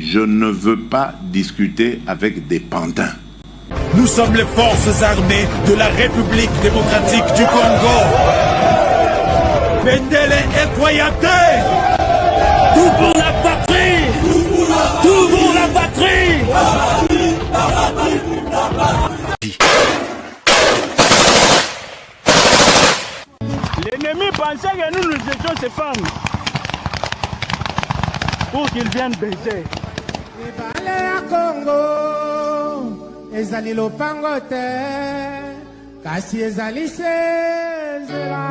Je ne veux pas discuter avec des pantins. Nous sommes les forces armées de la République démocratique du Congo. Bendele Ekoyate. Tout pour la patrie. Tout pour la patrie. L'ennemi pensait que nous étions ses femmes pour qu'ils viennent baiser. Congo, ezali lopango te, kasi ezali sezela.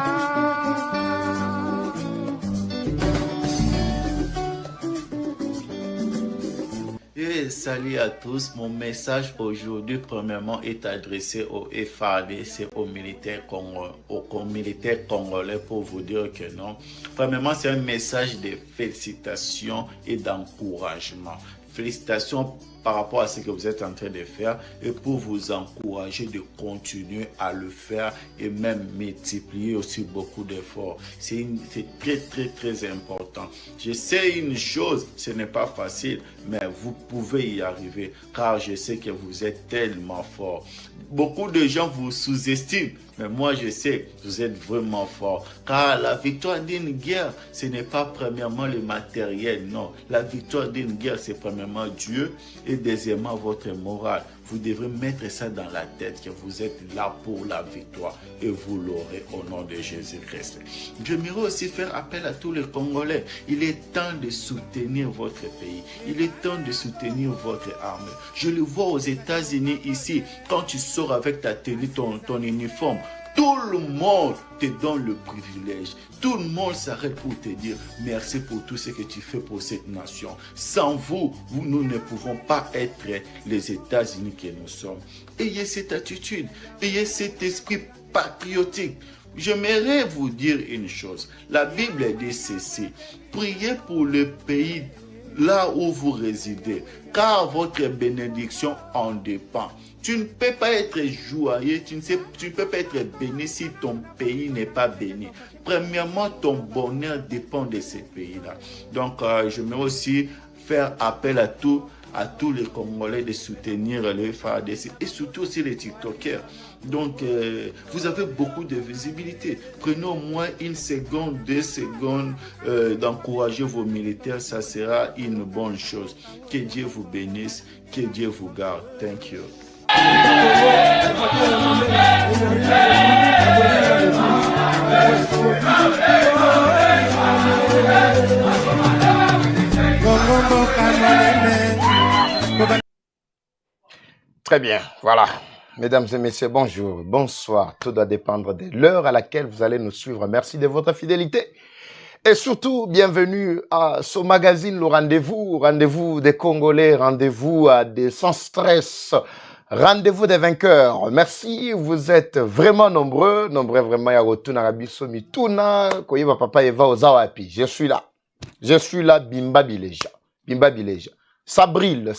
Et salut à tous, mon message aujourd'hui premièrement est adressé au FARDC, aux militaires congolais pour vous dire que non. Premièrement, c'est un message de félicitations et d'encouragement. Félicitations par rapport à ce que vous êtes en train de faire et pour vous encourager de continuer à le faire et même multiplier aussi beaucoup d'efforts. C'est très important. Je sais une chose, ce n'est pas facile, mais vous pouvez y arriver car je sais que vous êtes tellement fort. Beaucoup de gens vous sous-estiment, mais moi je sais que vous êtes vraiment fort car la victoire d'une guerre, ce n'est pas premièrement le matériel, non. La victoire d'une guerre, c'est premièrement Dieu et deuxièmement votre morale. Vous devrez mettre ça dans la tête que vous êtes là pour la victoire et vous l'aurez au nom de Jésus-Christ. J'aimerais aussi faire appel à tous les Congolais. Il est temps de soutenir votre pays. Il est temps de soutenir votre armée. Je le vois aux États-Unis ici. Quand tu sors avec ta tenue, ton uniforme, tout le monde te donne le privilège. Tout le monde s'arrête pour te dire merci pour tout ce que tu fais pour cette nation. Sans vous, nous ne pouvons pas être les États-Unis que nous sommes. Ayez cette attitude, ayez cet esprit patriotique. J'aimerais vous dire une chose. La Bible dit ceci. Priez pour le pays là où vous résidez, car votre bénédiction en dépend. Tu ne peux pas être joyeux, tu ne peux pas être béni si ton pays n'est pas béni. Premièrement, ton bonheur dépend de ce pays-là. Donc, je vais aussi faire appel à tous les Congolais de soutenir le FARDC et surtout aussi les TikTokers. Donc, vous avez beaucoup de visibilité. Prenez au moins 1 seconde, 2 secondes d'encourager vos militaires. Ça sera une bonne chose. Que Dieu vous bénisse, que Dieu vous garde. Thank you. Très bien, voilà. Mesdames et messieurs, bonjour, bonsoir. Tout doit dépendre de l'heure à laquelle vous allez nous suivre. Merci de votre fidélité. Et surtout, bienvenue à ce magazine, le rendez-vous des Congolais, rendez-vous des sans stress, rendez-vous des vainqueurs. Merci, vous êtes vraiment nombreux vraiment. Ya rotuna rabiso mituna, koyeba papa eva ozawapi. Je suis là, Bimba Bileja. Ça brille.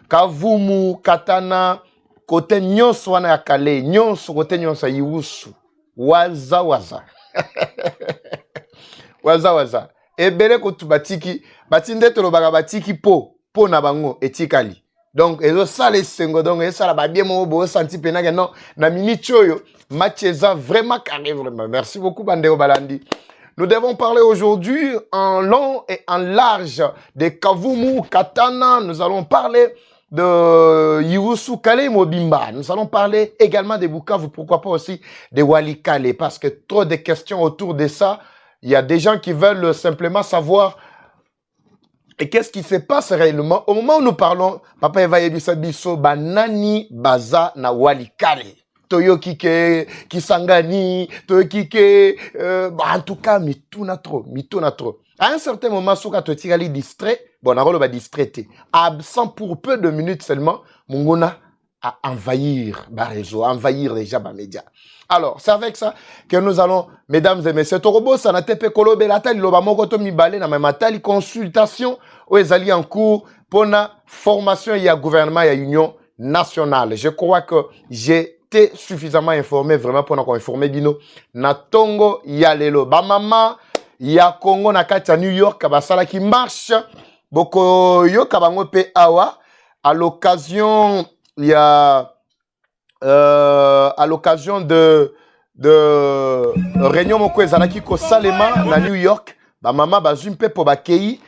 Kavumu, Katana, kote nyonso wana ya kale, nyonso kote nyonso yiwusu. Waza. Waza. Ebele kotu batiki, batinde tolobaga batiki po na bango etikali. Donc, ezo sale sengo, donc ezo sala babie mo bo senti pena que non, na mini choyo, matcheza vraiment carré, vraiment. Merci beaucoup, Bandeo Balandi. Nous devons parler aujourd'hui en long et en large de Kavumu, Katana. Nous allons parler de Yiwusu Kale Mobimba. Nous allons parler également de Bukavu, pourquoi pas aussi de Walikale, parce que trop de questions autour de ça. Il y a des gens qui veulent simplement savoir et qu'est-ce qui se passe réellement. Au moment où nous parlons, Papa Eva Yebisa Biso, Banani Baza na Walikale. Toyo Kike, Kisangani, Toyo Kike, en tout cas, mituna trop. À un certain moment, Souka Totigali distrait, bon, on a distrait, absent pour peu de minutes seulement, Mungona à envahir les réseaux, envahir déjà les médias. Alors, c'est avec ça que nous allons, mesdames et messieurs, Torobo, ça n'a pas été colobé, la taille, l'oba mokoto mi balé, na même taille, consultation, où ils allaient en cours pour la formation, il y a gouvernement, il y a union nationale. Je crois que j'ai été suffisamment informé, vraiment, pour nous informer, Bino. Na Tongo, il y a lelo. Ba maman, il y a Congo, na kati New York, kabasala qui marche. Boko yo kabango pe awa. À l'occasion, il y a, à l'occasion de réunion moko ezalaki ko Salema na New York, ba mama ba zumpe po ba kei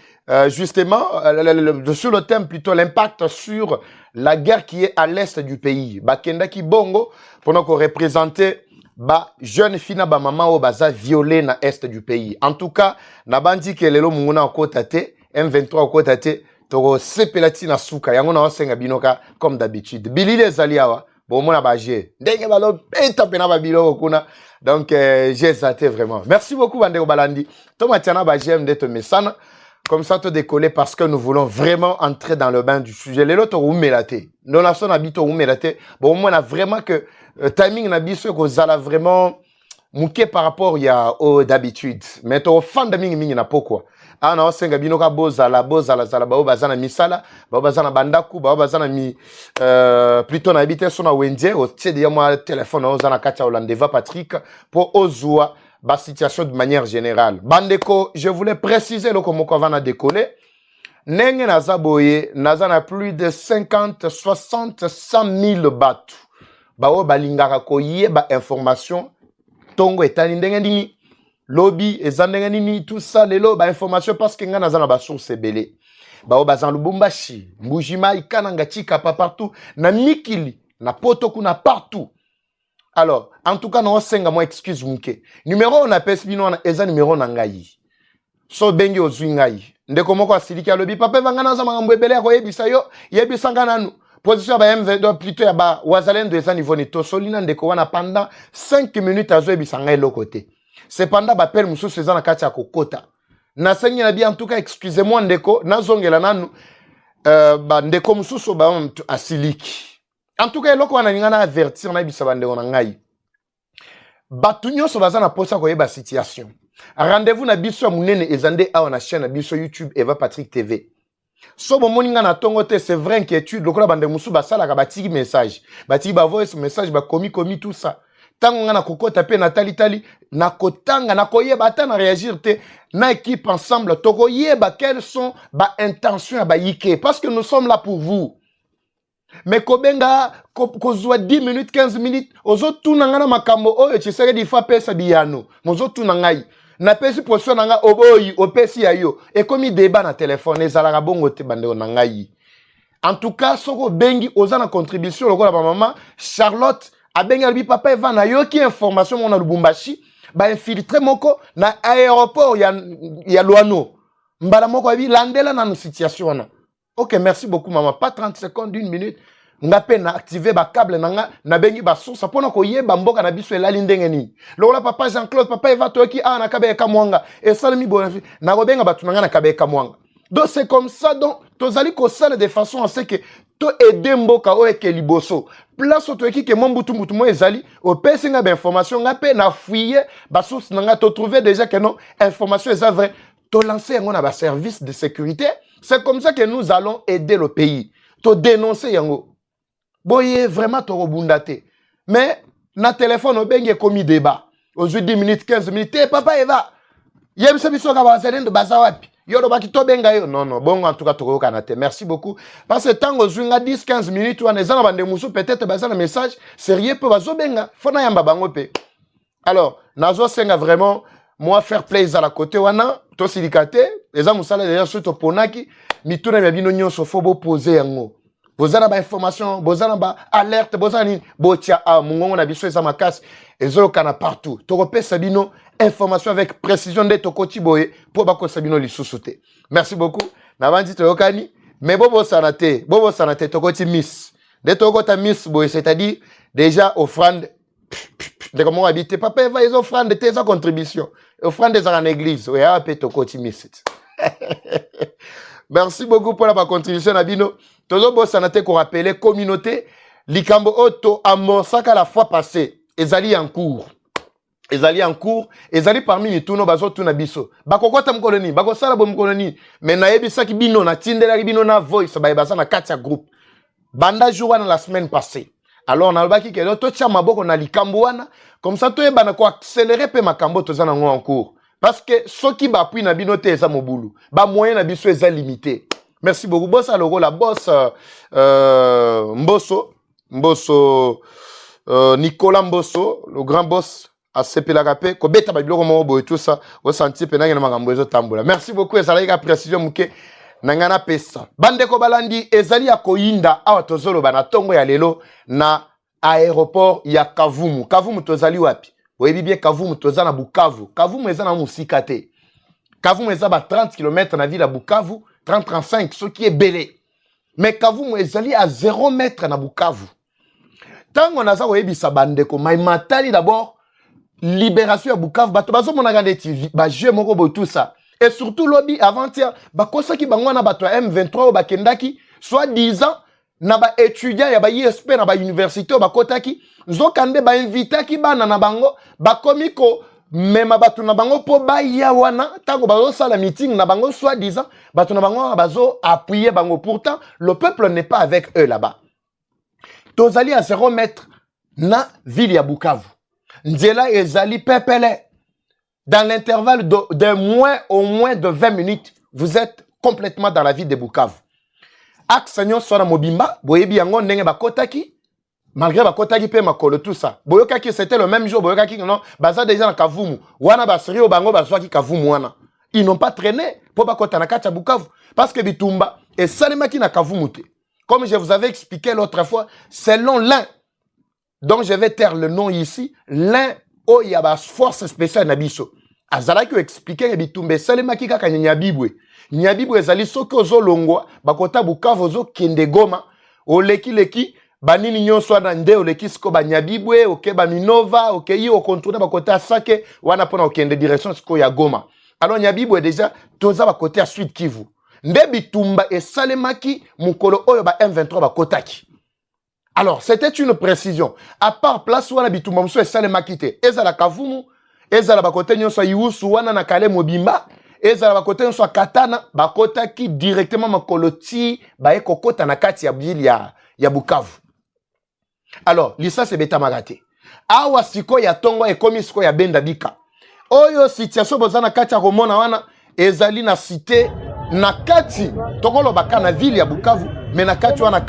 justement sur le thème plutôt l'impact sur la guerre qui est à l'est du pays. Ba kenda ki bongo pendant qu'on représentait ba jeune fille na ba mama o baza violé na est du pays. En tout cas, na bandi ke lelo munguna okotate M23 okotate toko sepelati na suka yango na osenga binoka comme d'habitude. Bilili ezaliawa bon mona baje ndenge balo peta pena ba bilo kuna. Donc j'ai zaté vraiment. Merci beaucoup Bande Balandi. Thomas Tiana baje mdeto mesana comme ça te décoller parce que nous voulons vraiment entrer dans le bain du sujet. Les autres ont mélate. Nous la son habito ont mélate. Bon moi na vraiment que timing na biso ko zala vraiment mouké par rapport il y a d'habitude. Mais to fan de mingi na pourquoi. Ah non, c'est un binoka bozala zala bao bazana misala bao bazana bandaku bao bazana mi plutôt na habité sur na wendie au tient de moi téléphone au zana katia Olandeva Patrick pour ozua ba situation de manière générale. Bandeko, je voulais préciser le comment on va décoller. Nenge naza boye naza na plus de 50 60 100 000 batu. Bao balingaka ko yeba information tongo etani ndenge ndini lobby ezandenge nini tout ça lelo ba information parce que nga naza na ba source belé bao bazan Lubumbashi Mbujima ikananga tika pa partout na mikili na poto kuna partout. Alors en tout cas non senga moi excuse muke numéro on appelle bino na eza numéro na ngai so bengi ozwi ngai ndeko moko asiliki lobby papa vanga naza mangambo ebele ko yebisa yo yebisanga nanu position ba M22 plutôt ya ba wazalendo eza niveau ni to solina ndeko wana pendant 5 minutes azo yebisanga elo côté. Cependant, bapel musu seza na kati ya kokota. Na sengi na bien en tout cas excusez-moi ndeko nazongela nanu ba ndeko musu so ba asiliki. En tout cas eloko wana ngana avertir na bisa bande na ngai. Batu nyonso baza na posa ko yeba situation. Rendez-vous na biso munene ezande awa na chaîne na biso YouTube Eva Patrick TV. So bo moninga na tongo te c'est vrai inquiétude lokola bande musu basala ka batiki message. Batiki ba voice message ba komi tout ça. Tango nga na kokota pe na tali na kotanga na koyeba ata na réagir te na équipe ensemble toko yeba quelles sont ba intentions ba yike parce que nous sommes là pour vous. Mais kobenga kozwa 10 minutes 15 minutes ozo tuna nga na makambo oyo chiseke di fa pesa biyano mozo tuna ngai na pesi position nga oboyi opesi ya yo e komi débat na téléphone ezala bongo te bande na ngai. En tout cas soko bengi oza na contribution lokola ba maman Charlotte abenga bi papa eva na yo ki information mona Lubumbashi ba infiltrer moko na aéroport ya Luano mbala moko bi landela na situation na. OK, merci beaucoup maman, pas 30 secondes, 1 minute nga pe na activer ba câble nanga na bengi ba source pona ko yeba mboka na biso elali ndenge ni lokola papa Jean-Claude papa eva to ki na kabeka mwanga et salami bonafi na ko benga batu nanga na kabeka mwanga. Donc c'est comme ça donc tozali ko sala de façon à ce que to aider mboka o eke liboso place to eki ke mombutu mutu mo ezali o pesi nga ba information nga pe na fouiller ba source nanga to trouver déjà que non information est vrai to lancer yango na ba service de sécurité. C'est comme ça que nous allons aider le pays to dénoncer yango boye vraiment to robundate mais na téléphone o benge komi débat aujourd'hui 10 minutes 15 minutes papa eva yebisa biso ka ba zelendo baza wapi Yoro baki to benga yo. Non, bon, en tout cas, toko kanate. Merci beaucoup. Parce que tant que zunga 10-15 minutes, ou en ezana bande musu, peut-être, bazana message, sérieux, peut bazo benga. Fona yamba bango pe. Alors, nazo senga vraiment, moi, faire plaisir à la côté, wana, to silikate, eza musala déjà sur to ponaki, mituna mabino nyonso fobo poser yango. Bozana ba information, bozana ba alerte, bozana ni, botia a, mungongo na biso eza makasi, ezo kana partout. Toko pe sabino, information avec précision de Tokoti Boye pour bako sabino lisusote. Merci beaucoup. Nabandi Tokani, mais bobo sanate Tokoti Miss. De Tokota Miss Boye, c'est-à-dire déjà offrande de comment habiter. Papa va les offrandes de tes contributions. Offrande des en église. Oui, à Tokoti Miss. Merci beaucoup pour la contribution Nabino. Tozo bo sanate qu'on rappelle communauté likambo oto amosaka la fois passée ezali en cours. Ezali en cours, ezali parmi mituno bazo tuna biso. Bakokota mukolo nini, bakosala bo mukolo nini. Mais nayebisaki bino na tindela bino na voice bayebasa na katia groupe. Banda jour wana la semaine passée. Alors nalobaki ke to tia maboko na likambo wana comme ça to yeba na ko accélérer pe makambo to zana ngo en cours. Parce que soki ba appui na bino te eza mobulu. Ba moyen na biso eza limité. Merci beaucoup. Boss aloko la boss Mbosso Nicolas Mbosso, le grand boss à CPLAKP, Kobeta Babiloko Mobo et tout ça, au senti penang na makambo ezo tambola. Merci beaucoup ezalaki ka précision muke nangana pesa. Bande ko balandi ezali akoyinda awa tozolo bana tongo ya lelo na aéroport ya Kavumu. Kavumu tozali wapi? Oyebi bien Kavumu tozana Bukavu. Kavumu ezana musika te. Kavumu ezaba 30 km na ville à Bukavu, 30-35 ce qui est belé. Mais Kavumu ezali à 0 mètre na Bukavu. Tango naza oyebisa bandeko matali d'abord libération ya Bukavu bato bazo monaka ndeti ba jeu moko bo tout ça et surtout lobby avant-hier bakosaki bango na bato ya M23 bakendaki soit 10 ans na ba étudiant ya ba ISP na ba université bakotaki nzokande ba invitaki bana na bango bakomi ko mema bato na bango po ba ya wana tango bazo sala meeting na bango soit 10 ans bato na bango bazo appuyer bango pourtant le peuple n'est pas avec eux là-bas. Tozali à 0 mètre na ville ya Bukavu. Nzela ezali pepele. Dans l'intervalle au moins de 20 minutes, vous êtes complètement dans la ville de Bukavu. Aksanyo sora mobimba, boyebi yango ndenge bakotaki, malgré bakotaki pe makolo tout ça. Boyokaki c'était le même jour, boyokaki non, baza déjà na Kavumu. Wana basri o bango baswaki Kavumu wana. Ils n'ont pas traîné pour bakota na kati Bukavu parce que bitumba et salemaki na Kavumu te. Comme je vous avais expliqué l'autre fois, selon l'un, dont je vais taire le nom ici, l'un, oh, il y a une force spéciale nabiso. Azalaki expliquer bitumbe salemaki kaka nyabibwe. Nyabibwe ezali soki ozolongwa, bakota Bukavu ozo kende Goma, oleki banini nyonso na nde oleki siko ba nyabibwe, oke ba Minova, oke yi okontourner bakota Sake, wana pona okende direction siko ya Goma. Alors nyabibwe déjà toza bakota Sud Kivu. Nde bitumba et salemaki mukolo oyo ba M23 ba kotaki. Alors, c'était une précision. À part place wana bitumba muso et salemaki te. Ezala Kavumu, ezala ba kote nyonso Iwusu wana na Kale Mobimba, ezala ba kote nyonso Katana, ba kotaki directement makolo ti ba ekokota na kati ya ville ya Bukavu. Alors, lisa se beta magate. Awa siko ya tongo e komi siko ya benda bika. Oyo situation bozana kati ya komona wana ezali na cité na kati tokolo baka na ville ya Bukavu mais na kati wana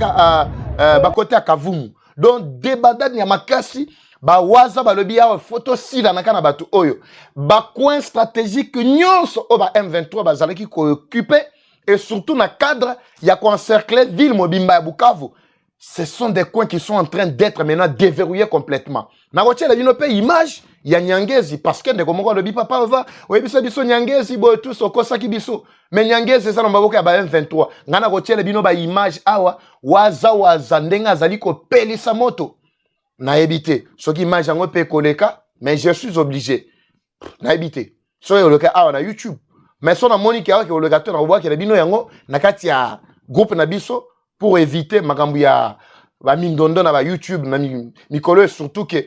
bakote ya Kavumu donc débadade ya makasi ba waza balobi ya photo sila na kana batu oyo ba coin stratégique nyonso o ba M23 bazalaki ko occuper et surtout na cadre ya ko encercler ville mobimba ya Bukavu. Ce sont des coins qui sont en train d'être maintenant déverrouillés complètement. Na rotie la bino pe image ya Nyangezi parce que ndeko moko lobi papa va oyebisa biso Nyangezi bo tout sokosaki biso mais Nyangezi ça na maboko ya ba M23 ngana rotie la bino ba image awa waza ndenga zali ko pelisa moto na ebité soki image yango pe koleka mais je suis obligé na ebité so yo loka awa na YouTube mais so na monique awa ke lokateur na obwa ke bino yango na kati ya groupe na biso pour éviter makambu ya ba mindondo na ba YouTube na mikolo surtout que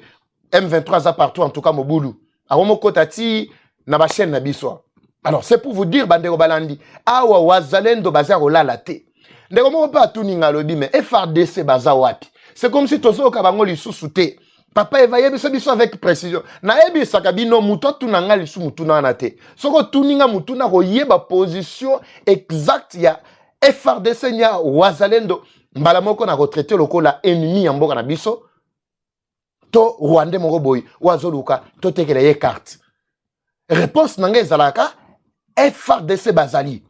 M23 a partout en tout cas mobulu awomo kotati na ba chaîne na biso. Alors c'est pour vous dire bandeko balandi awa wazalendo baza rolala te ndeko moko pa tuninga lobi mais FRDC baza wapi. C'est comme si tozo ka bango lisusu te papa evaye biso avec précision na ebi sakabino muto tunanga lisu mutuna na te soko tuninga mutuna ko yeba position exacte ya FRDC nya wazalendo mbala moko na retraité lokola ennemi ya mboka na biso to Rwanda moko boy wazoluka to tekela ye carte. Réponse nanga ezalaka FRDC bazali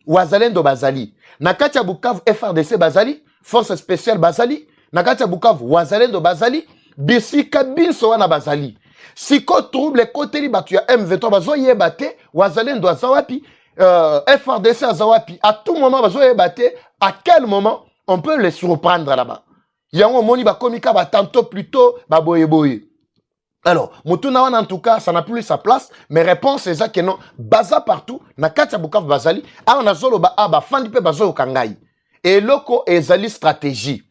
wazalendo bazali na kati ya Bukavu FRDC bazali force spéciale bazali na kati ya Bukavu wazalendo bazali bisika binso wana bazali siko trouble côté batu ya M23 bazo yeba te wazalendo azawapi FRDC azawapi à tout moment bazo yeba te à quel moment on peut les surprendre là-bas. Yango moni ba komika ba tantôt plutôt ba boye. Alors, mutuna wana en tout cas, ça n'a plus sa place, mais réponse c'est ça que non, baza partout, na kati ya Bukavu bazali, a on a zolo ba fandi pe bazo kangai. Et loko ezali stratégie.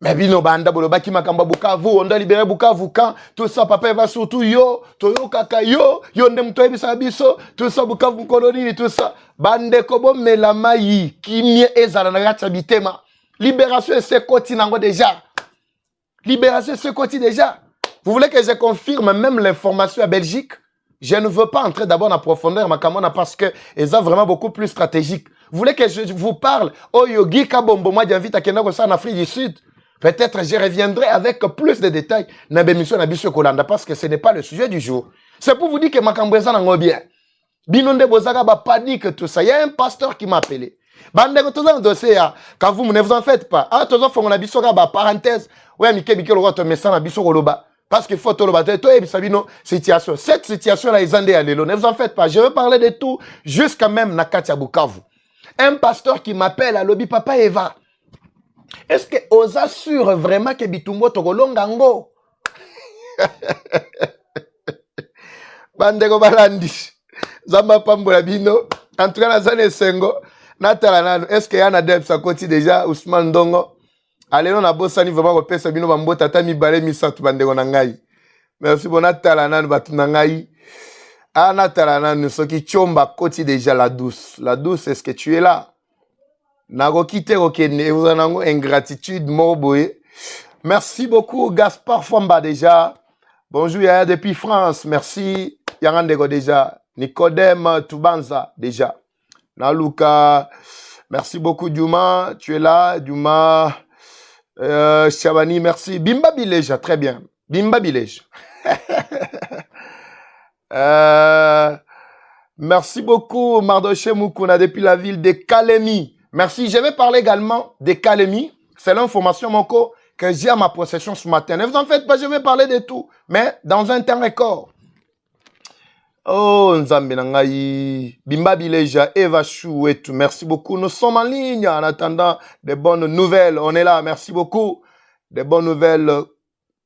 Mais bino banda bolobaki makamba Bukavu, on doit libérer Bukavu quand tout ça papa va surtout yo, toyo kaka yo ndem to ebisa biso, tout ça Bukavu colonie tout ça. Bande kobo melama yi kimie ezala na kati bitema. Libération c'est koti nango déjà. Libération c'est koti déjà. Vous voulez que je confirme même l'information à Belgique? Je ne veux pas entrer d'abord en profondeur makamona parce que ils ont vraiment beaucoup plus stratégique. Vous voulez que je vous parle? Oh yogi kabombo moi j'invite à Kenako ça en Afrique du Sud. Peut-être je reviendrai avec plus de détails dans l'émission de Kolanda parce que ce n'est pas le sujet du jour. C'est pour vous dire que Makamboueza n'a bien. Binonde Bozaga ba panique tout ça. Il y a un pasteur qui m'a appelé. Bande ko toza dossier quand vous ne vous en faites pas. Ah toza fo na biso ba parenthèse. Ouais mike le roi to message na biso koloba parce qu'il faut to loba to e bisabino situation. Cette situation là ils andé à l'élo. Ne vous en faites pas. Je veux parler de tout jusqu'à même na Katia Bukavu. Un pasteur qui m'appelle à lobby papa Eva. Est-ce que vous assure vraiment que Bitumbo Togolongango? Bandego Balandi. Zamba Pambola Bino. En tout cas, Nazane Sengo. Natalanano. Est-ce que Yana Deb sa côté déjà? Ousmane Dongo. Allez, on a bossani vraiment repère Sabino Bambo Tata mi balé mi sat bandego nangai. Merci bon Natalanano Batunangai. Ah Natalanano. Ce qui chomba côté déjà la douce. La douce, est-ce que tu es là? Nagokite okene, vous en avez ingratitude, morboé. Merci beaucoup, Gaspard Famba déjà. Bonjour, Yaya depuis France. Merci, Yarandego déjà. Nicodème Toubanza déjà. Naluka, merci beaucoup, Djouma. Tu es là, Djouma. Chabani, merci. Bimba Bileja, très bien. Bimba Bileja. Merci beaucoup, Mardoché Moukouna depuis la ville de Kalemi. Merci. Je vais parler également des Kalemi. C'est l'information que j'ai à ma possession ce matin. Ne vous en faites pas, je vais parler de tout. Mais dans un temps record. Oh, Nzambe Nangaï. Bimba Bileja, Eva Chou et tout. Merci beaucoup. Nous sommes en ligne en attendant des bonnes nouvelles. On est là. Merci beaucoup. Des bonnes nouvelles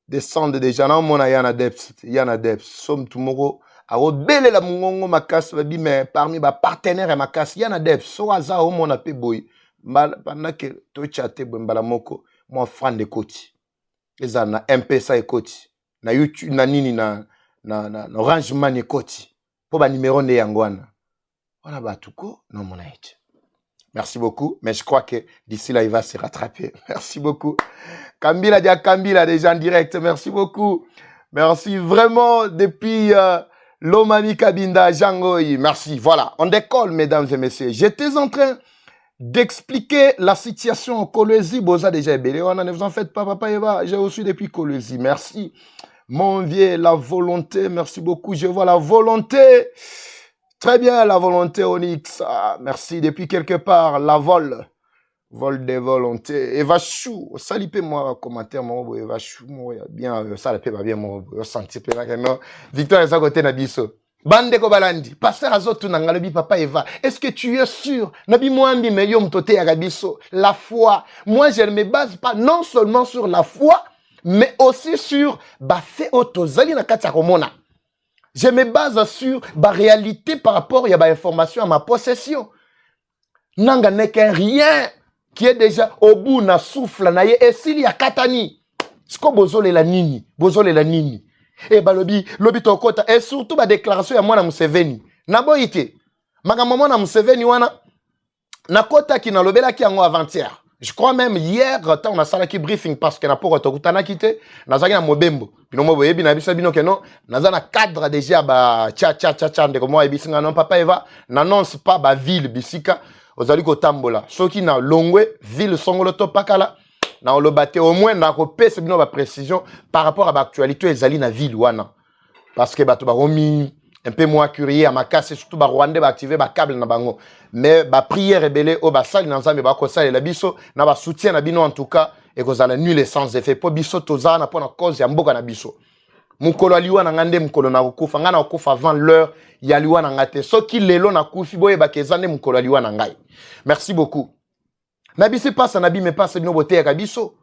descendent déjà. Non, mon Yana Debs. Yana Debs. Somme tomorrow. Alors, belle la mungongo makas mais parmi mes partenaires et makas yana def so aza o mon appé boy pendant que to chatte mbala moko mon fan de koti eza na MP ça ekoti na YouTube na nini na Orange Money koti pour ba numéro ne yangwana voilà batuko non mon aïe. Merci beaucoup mais je crois que d'ici là il va se rattraper. Merci beaucoup. Kambila déjà en direct. Merci beaucoup. Merci vraiment depuis Lomami Kabinda, Jangoyi, merci. Voilà, on décolle, mesdames et messieurs. J'étais en train d'expliquer la situation en Kolwezi. Boza déjà ébélé. Ne vous en faites pas, papa Eva. J'ai reçu depuis Kolwezi. Merci. Mon vieux, la volonté. Merci beaucoup. Je vois la volonté. Très bien, la volonté, Onyx. Ah, merci. Depuis quelque part, la vol. Vol des volontés. Eva Chou. Salipez-moi, commentaire, mon Eva Chou. Bien, ça le bien, mon senti. Victor, est à côté, Nabiso. Bande Kobalandi. Pasteur Azotu Nangalobi, papa Eva. Est-ce que tu es sûr? Nabi Mwambi, Meyom Tote Agabiso. La foi. Moi, je ne me base pas non seulement sur la foi, mais aussi sur Bafé Otozali Nakatakomona. Je me base sur la réalité par rapport à l'information à ma possession. Nanga n'est qu'un rien. Qui est déjà au bout na souffle na ye et s'il y a katani sko bozole la nini et ba lobi to kota et surtout ba déclaration ya mwana Museveni na boyite makambo mwana Museveni wana na kota ki na lobela ki yango avant-hier je crois même hier tant on a sala ki briefing parce que na poko to kutana kite na zaki na mobembo bino mo boyebi na bisa bino ke non na za na cadre déjà ba cha ndeko mo ebisinga non papa Eva n'annonce pas ba ville bisika ozali kotambola soki na longwe ville songolo to pakala na olobate au moins na ko pese bino ba précision par rapport à l'actualité ezali na ville wana parce que bato ba romi un peu moins curieux à ma casse surtout ba Rwanda ba activer ba câble na bango mais ba prière rebelle o ba sali na nzambe ba ko sali la biso na ba soutien na bino en tout cas et ko zala nul sans effet po biso toza na pona cause ya mboka na biso mukolo aliwa na ngande mukolo na kufa ngana kufa avant l'heure ya liwa na ngate soki lelo na kufi boye ba kezane mukolo aliwa na ngai. Merci beaucoup. Nabi se passe nabi me passe bino bote ya kabiso.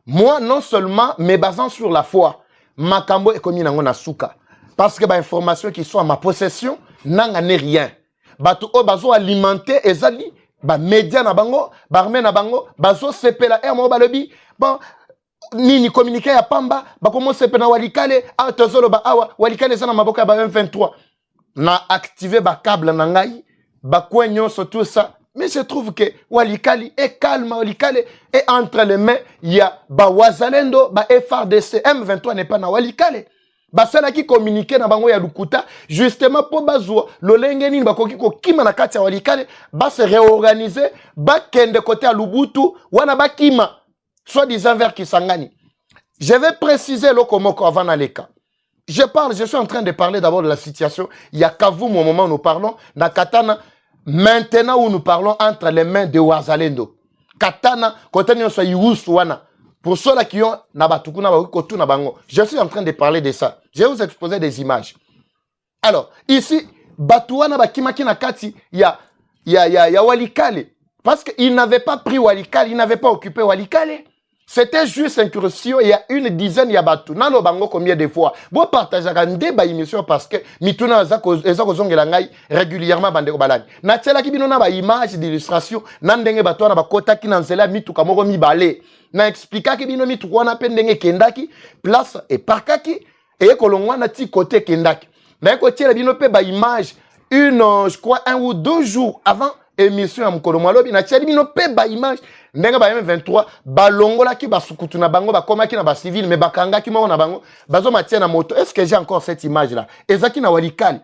Moi non seulement me basant sur la foi makambo ekomi nango na suka parce que ba information qui sont à ma possession nanga ne rien. Bato o bazo alimenter ezali ba média na bango, ba armée na bango, bazo sepela mo balobi, bon nini communiqué ya pamba, ba komo sepena walikale, a tozolo ba awa, walikale sana maboka ba M23. Na activé ba câble na ngai, ba kwenyo sur tout ça. Mais je trouve que Walikali est calme, Walikali est entre les mains, il y a ba Wazalendo, ba FRDC, M23 n'est pas na Walikali. Ba cela qui communique na bango ya Lukuta, justement pour bazwa, lolenge nini ba koki ko kima na kati ya Walikali, ba se réorganiser, ba kende côté à Lubutu, wana ba kima, soit disant vers Kisangani. Je vais préciser le komoko avant Naleka. Je suis en train de parler d'abord de la situation. Il y a Kavumu au moment où nous parlons, na Katana. Maintenant où nous parlons entre les mains de Wazalendo. Katana, pour ceux-là qui ont je suis en train de parler de ça. Je vais vous exposer des images. Alors, ici, Batouana Bakimaki Nakati, il y a Walikale. Parce qu'il n'avait pas pris Walikale, il n'avait pas occupé Walikale. C'était juste incursion, il y a une dizaine, il y a Batou. Nano bango combien de fois? Bon, partagez un débat émission parce que Mituna Ezakozongelangai régulièrement bande balani. Natela ki bino na ba image d'illustration, nandenge bato na ba kota ki nanzela mitu kamoko mi balé. Na expliquer ki bino mitu wana pendenge kendaki, place et parkaki et kolongwa na ti côté kendaki. Na ko tiela bino pe ba image je crois 1 ou 2 jours avant émission à mukolo mwalobi na tiela bino pe ba image. Ndenga ba M23 balongola ki basukutu na bango bakoma ki na ba civil mais bakanga ki mo na bango bazo matia na moto. Est-ce que j'ai encore cette image là? Ezaki na Walikali.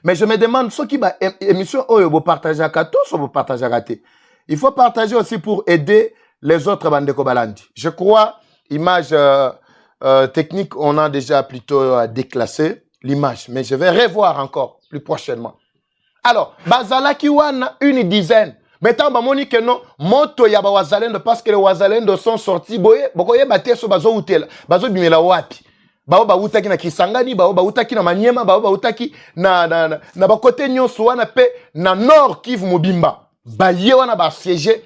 Mais je me demande ce qui ba émission oyo bo partager ka tous bo partager raté. Il faut partager aussi pour aider les autres bandeko balandi. Je crois image technique on a déjà plutôt déclassé l'image mais je vais revoir encore plus prochainement. Alors, bazalaki wana une dizaine. Maintenant, bamoni que non, moto ya ba Wazalendo parce que les Wazalendo sont sortis boye, bokoye baté so bazo utela, bazo bimela wapi. Bao ba utaki na Kisangani, bao ba utaki na Maniema, bao ba utaki na ba côté nyonso wana pe na Nord Kivu Mobimba. Ba ye wana ba siéger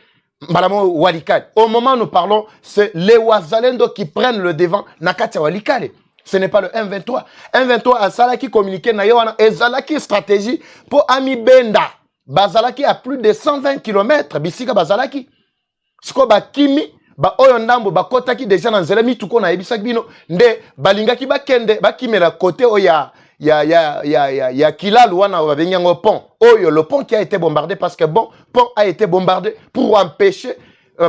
malamo Walikale. Au moment où nous parlons, c'est les Wazalendo qui prennent le devant na kati ya Walikale. Ce n'est pas le M23. M23 a sala qui communiqué na yewana ezalaki stratégie pour Ami Benda. Bazalaki à plus de 120 km, bisika Bazalaki. Siko bakimi, ba oyo ndambo bakotaki déjà na nzela mituko na ebisaki bino nde balingaki bakende bakimela côté oya ya Kilalu wana babenyango pont. Oyo le pont qui a été bombardé parce que bon, pont a été bombardé pour empêcher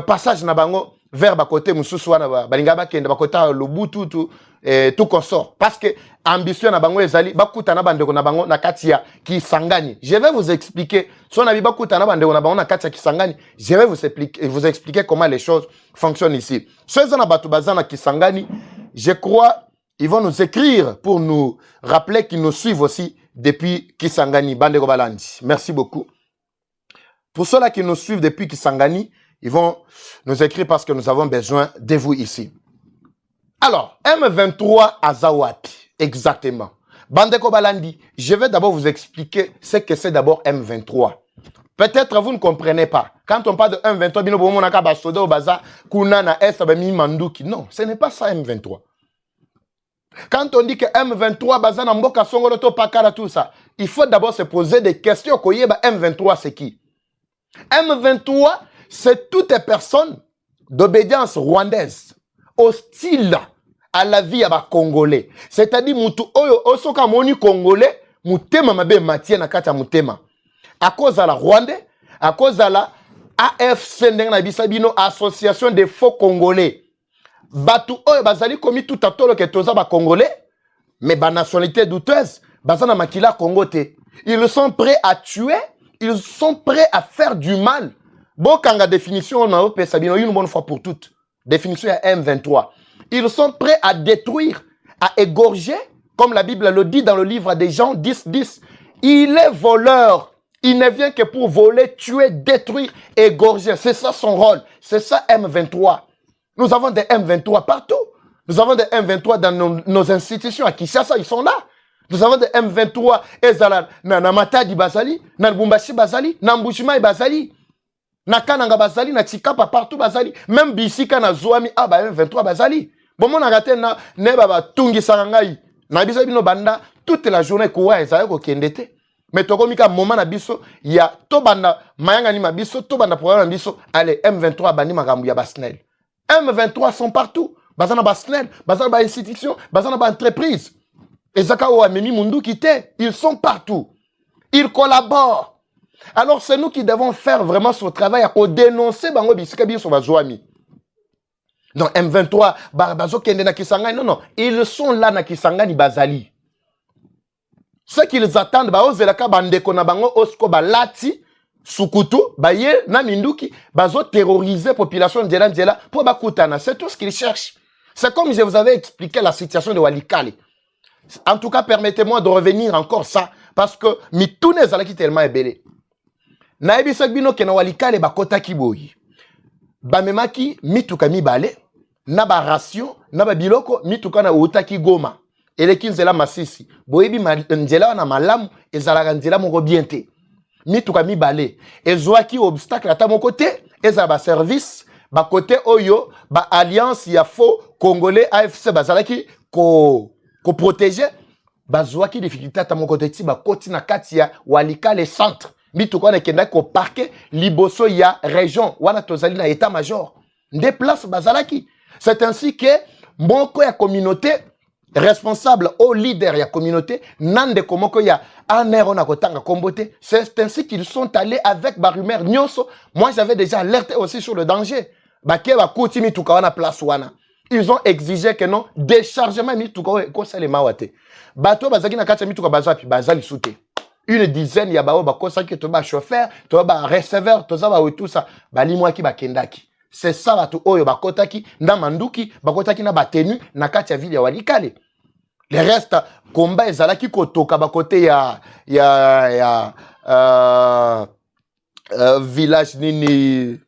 passage na bango vers ba côté mususu wana balinga bakende ba côté Lubutu tout consort parce que ambition na bango ezali bakuta na bandeko na bango na katia Kisangani. Je vais vous expliquer son abi bakuta na bandeko na bango na katia Kisangani. Je vais vous expliquer comment les choses fonctionnent ici. Ceux na batu bazana Kisangani, je crois ils vont nous écrire pour nous rappeler qu'ils nous suivent aussi depuis Kisangani bandeko balandi. Merci beaucoup. Pour ceux-là qui nous suivent depuis Kisangani, ils vont nous écrire parce que nous avons besoin de vous ici. Alors, M23 à Zawati, exactement. Bandeko Balandi, je vais d'abord vous expliquer ce que c'est d'abord M23. Peut-être vous ne comprenez pas. Quand on parle de M23, bino bomo naka basoda au baza, kuna na est mi manduki. Non, ce n'est pas ça M23. Quand on dit que M23 baza na mboka songolo to pakara tout ça, il faut d'abord se poser des questions. Koyeba M23 c'est qui? M23 c'est toutes les personnes d'obédience rwandaise, hostile à la vie à ba Congolais. C'est-à-dire, mutu oyo osoka moni Congolais, mutema mabe matie na kata mutema. À cause de la Rwandais, à cause de la AFC na bisabino, Association des faux Congolais. Batu oyo bazali komi tout à tolo ke toza ba Congolais, mais ba nationalité douteuse, bazana makila Congote. Ils sont prêts à tuer, ils sont prêts à faire du mal. Bon, quand la définition, on a Sabino, une bonne fois pour toutes. Définition à M23. Ils sont prêts à détruire, à égorger, comme la Bible le dit dans le livre des Jean 10:10. Il est voleur. Il ne vient que pour voler, tuer, détruire, égorger. C'est ça son rôle. C'est ça M23. Nous avons des M23 partout. Nous avons des M23 dans nos institutions. À Kinshasa, ils sont là. Nous avons des M23 ezala na Matadi Bazali, na Lubumbashi Bazali, na Mbushima Bazali. Na Kananga Bazali, na Tsikapa partout Bazali. Même Bisika na Zouami, ah bah M23 Bazali. Bon, mon agate na neba ba tungi sarangai. Na bisabino banda toute la journée koua ezala ko kendete. Mais tokomika moment na biso ya tobanda mayanga ni mabiso tobanda programme na biso allez M23 bandi makambu ya Basnel. M23 sont partout. Bazana Basnel, bazana ba institution, bazana ba entreprise. Ezaka o amemi mundu kité, ils sont partout. Ils collaborent. Alors c'est nous qui devons faire vraiment ce travail à dénoncer bango bisika biso bazwami. Non M23 bazo kende na Kisangani non, ils sont là na Kisangani bazali. Ce qu'ils attendent, ozelaka bandeko na bango osko balati sukutu baye na minduki bazo terroriser population nzela pour bakutana. C'est tout ce qu'ils cherchent. C'est comme je vous avais expliqué la situation de Walikale. En tout cas, permettez-moi de revenir encore ça parce que mitune zalaki tellement ebele. Na ebisa bino ke na Walikale bakota kiboyi. Ba memaki mituka mibale na ba ration na ba biloko mituka na utaki Goma. Eleki nzela masisi boyebi nzela na malamu ezalaka nzela moko bien te mituka mibale ezwaki obstacle ata moko te ezala ba service ba côté oyo ba alliance ya faux congolais AFC bazalaki ko protéger bazwaki difficulté ata moko te ti ba koti na kati ya Walikale centre mituka na kenda ko parquet liboso ya région wana tozali na état major nde place bazalaki. C'est ainsi que moko ya communauté responsable au leader de la communauté, nande komoko ya anero na kotanga kombote. C'est ainsi qu'ils sont allés avec barumeur nyonso. Moi j'avais déjà alerté aussi sur le danger. Bake ba kuti mituka wana place wana. Ils ont exigé que non déchargement mituka ko sale mawate. Bato bazaki na kati mituka bazapi bazali soute. Une dizaine ya bao bakosa ki to ba chauffeur, to ba receveur, to za ba tout ça. Bali moi ki bakendaki. C'est ça bato oyo bakotaki na manduki bakotaki na batenu na kati ya ville ya Walikale. Le reste combat ezalaki kotoka ba côté ya village nini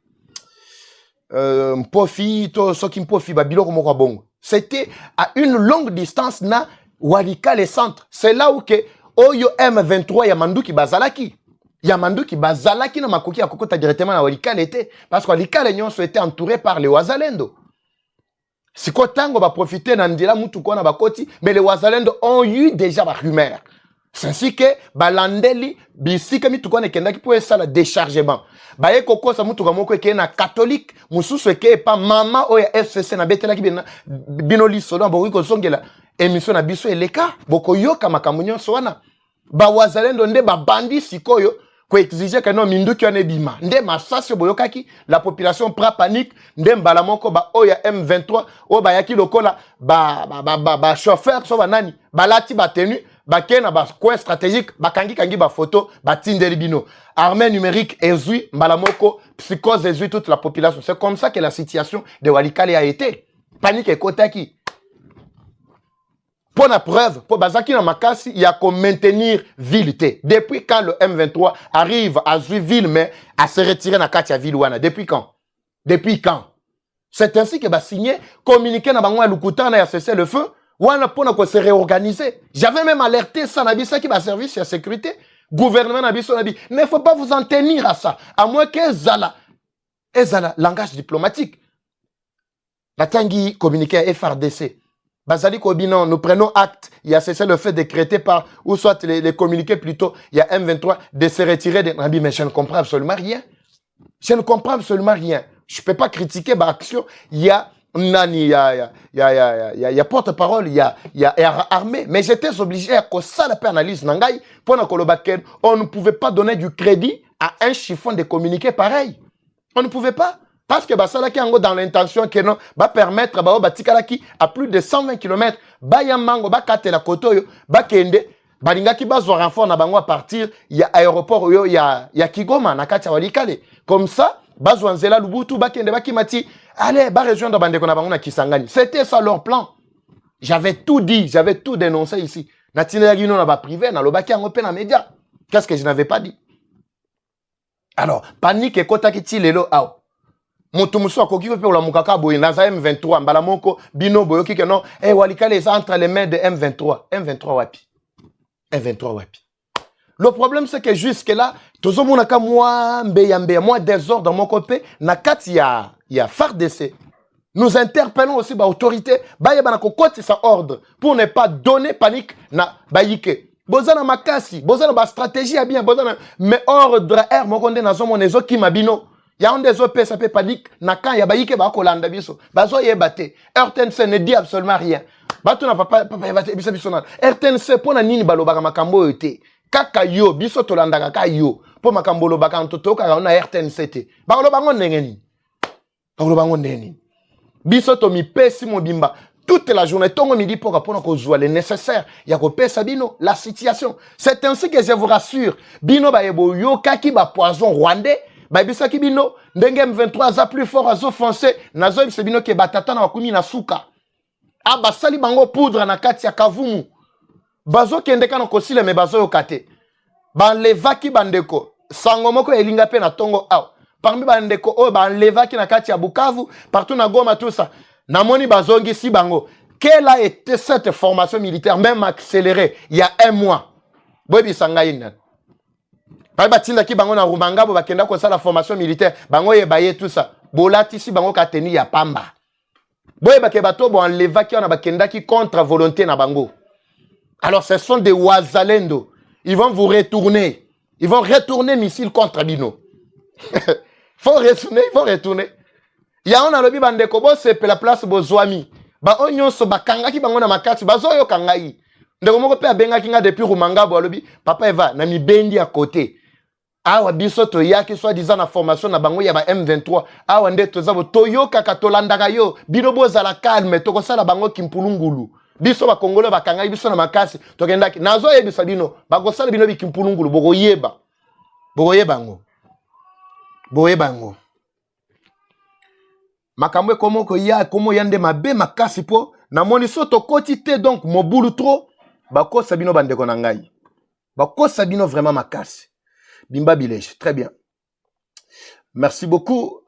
mpofi to soki mpofi ba biloko moko bongo. C'était à une longue distance na Walikale centre. C'est là où que oyo M23 ya manduki bazalaki. Ya manduki bazalaki na makoki ya kokota directement na Walikale était parce que Walikale nyonso était entouré par les Wazalendo. Si Kotango va profiter d'Andela Moutoukona Bakoti, mais les Wazalendo ont eu déjà la rumeur. C'est ainsi que Balandeli, Bissika Moutoukona Kendaki pour ça le déchargement. Baye Koko sa Moutoukona Moko qui est catholique, Moussou qui est pas maman ou FCC na betela ki binoli solo, Boriko Songela, émission na biso et les cas, Boko Yoka Makamunyon Soana. Ba Wazalendo nde ba bandi sikoyo. Ko exiger que non minduki on ebima nde masasi boyokaki la population prend panique nde mbala moko ba oya M23 o ba yaki lokola ba chauffeur so banani balati ba tenu ba kena ba coin stratégique ba kangi ba photo ba tindeli bino armée numérique ezui mbala moko psychose ezui toute la population. C'est comme ça que la situation de Walikale a été panique ekotaki. Pour la preuve, pour Bazaki na Makasi, il y a qu'à maintenir ville. Depuis quand le M23 arrive à suivre ville, mais à se retirer dans Katia Villouana? Depuis quand? Depuis quand? C'est ainsi que va signer, communiquer dans Bangwa Lukuta, na cessé le feu, ou pour se réorganiser. J'avais même alerté ça, Nabisa qui va servir sur la sécurité. Gouvernement Nabiso Nabi. Mais il ne faut pas vous en tenir à ça. À moins que Zala, langage diplomatique. La Tangi communiquait à FRDC. Bazali Kobinon, nous prenons acte, il y a cessé le fait décrété par, ou soit les communiqués plutôt, il y a M23 de se retirer de Nabi, mais je ne comprends absolument rien. Je ne comprends absolument rien. Je ne peux pas critiquer ma action. Il y a Nani, il y a porte-parole, il y a armée, mais j'étais obligé à que ça la analyse Nangai, pour on ne pouvait pas donner du crédit à un chiffon de communiqués pareil. On ne pouvait pas. Parce que Basalaki Ango dans l'intention que non va permettre Batikalaki à plus de 120 km Bayamango Bakate la Kotoyo Bakende Balingaki Bazo renfort na bango à partir il y a aéroport il y a Kigoma na Katia Walikale comme ça Bazo Anzela Lubutu Bakende Bakimati allez ba rejoindre Bandeko na bango na Kisangani. C'était ça leur plan. J'avais tout dit, j'avais tout dénoncé ici. Na Tinelagi non na ba privé na lobaki Ango pe na média. Qu'est-ce que je n'avais pas dit? Alors panique et kotaki ti lelo ao. Moutoumousou akoki pe la mukaka boy naza M23 mbala moko bino boyoki que non Walikale est entre les mains de M23 wapi M23 wapi. Le problème c'est que jusque là tozo monaka moi désordre dans mon côté na kati ya FARDC. Nous interpellons aussi ba autorité ba yeba na kokoti sa ordre pour ne pas donner panique na bayike bozana makasi, bozana ba stratégie ya bien, bozana mais ordre R moko nde nazo monezo ki mabino. Ya onde zo pesa pe panique na kan ya bayike ba kolanda biso. Bazo yebate. RTNC ne dit absolument rien. Bato na papa yebate biso biso na. RTNC pona nini balobaka makambo yote. Kaka yo biso tolandaka ka yo. Po makambo lobaka ntoto ka na RTNC te. Ba lobango ndenge nini? Ba lobango ndenge nini? Biso to mi pesi mobimba. Toute la journée, tongo midi pour répondre aux joies, le nécessaire. Yako Sabino, la situation. C'est ainsi que je vous rassure. Bino ba yebo yo kaki ba poison rwandais. Ba bisaki bino ndenge M23 a plus fort à zo français. Nazo c'est bino ke batata na wakumi na suka. Ah ba sali bango poudre na kati ya kavumu. Bazo kende kana kosile me bazo yo kate. Ba levaki bandeko. Sango moko elinga pe na tongo aw. Parmi bandeko o ba levaki na kati ya Bukavu, partout na Goma tout ça. Namoni bazongi si bango. Quelle a été cette formation militaire, même accélérée, il y a 1 mois? Bobi sangaïna. Par batinda ki bango na Rumanga, bo bakenda ko la formation militaire, bango ye baye tout ça. Bolati si bango kateni ya pamba. Boye bake bato bo enleva ki on a bakenda ki contre volonté na bango. Alors ce sont des Wazalendo. Ils vont vous retourner. Ils vont retourner missile contre Bino. Faut retourner. Ya on a lobi bandeko bo sepe la place bozwami. Ba onyo so bakanga ki bango na makati bazo yo kangai. Ndeko moko pe abenga kinga depuis Rumanga bo lobi papa Eva na mibendi à côté. Awa biso to yaki soit disant na formation na bango ya ba M23. Awa nde to zabo toyo kaka tolandaka yo. Bino boza la calme to ko sala bango kimpulungulu. Biso ba Congolais bakanga biso na makasi to kendaki. Nazo yebisa bino ba ko sala bino bi kimpulungulu boko yeba. Boko yebango. Boye bango. Makamwe komo yande mabe makasi po na moni soto kotite donc mobulu trop bako sabino bandeko na ngai. Bako sabino vraiment makasi. Bimba Bilège, très bien. Merci beaucoup.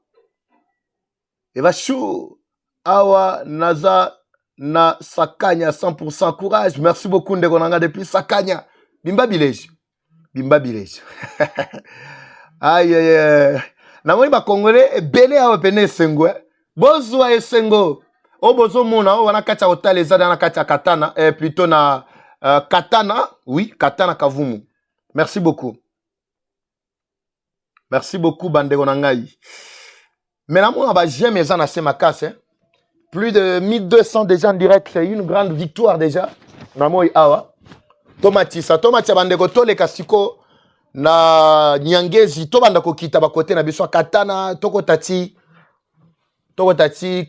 Eva Chou awa naza na Sakanya 100% courage. Merci beaucoup ndeko na nga depuis Sakanya. Bimba Bilège. Bimba Bilège. Aïe aïe aïe. Na moni ba Congolais belé awa pene sengo. Bozwa esengo. O bozo mona o wana kacha hotel ezada na kacha katana plutôt na katana, oui, katana kavumu. Merci beaucoup. Merci beaucoup bandeko na ngai. Mais la mona ba j'aime ezana se makase. Plus de 1200 déjà en direct, c'est une grande victoire déjà. Na moi awa. Tomatisa bandeko tole kasiko na Nyangezi to banda ko kita ba côté na biso katana toko tati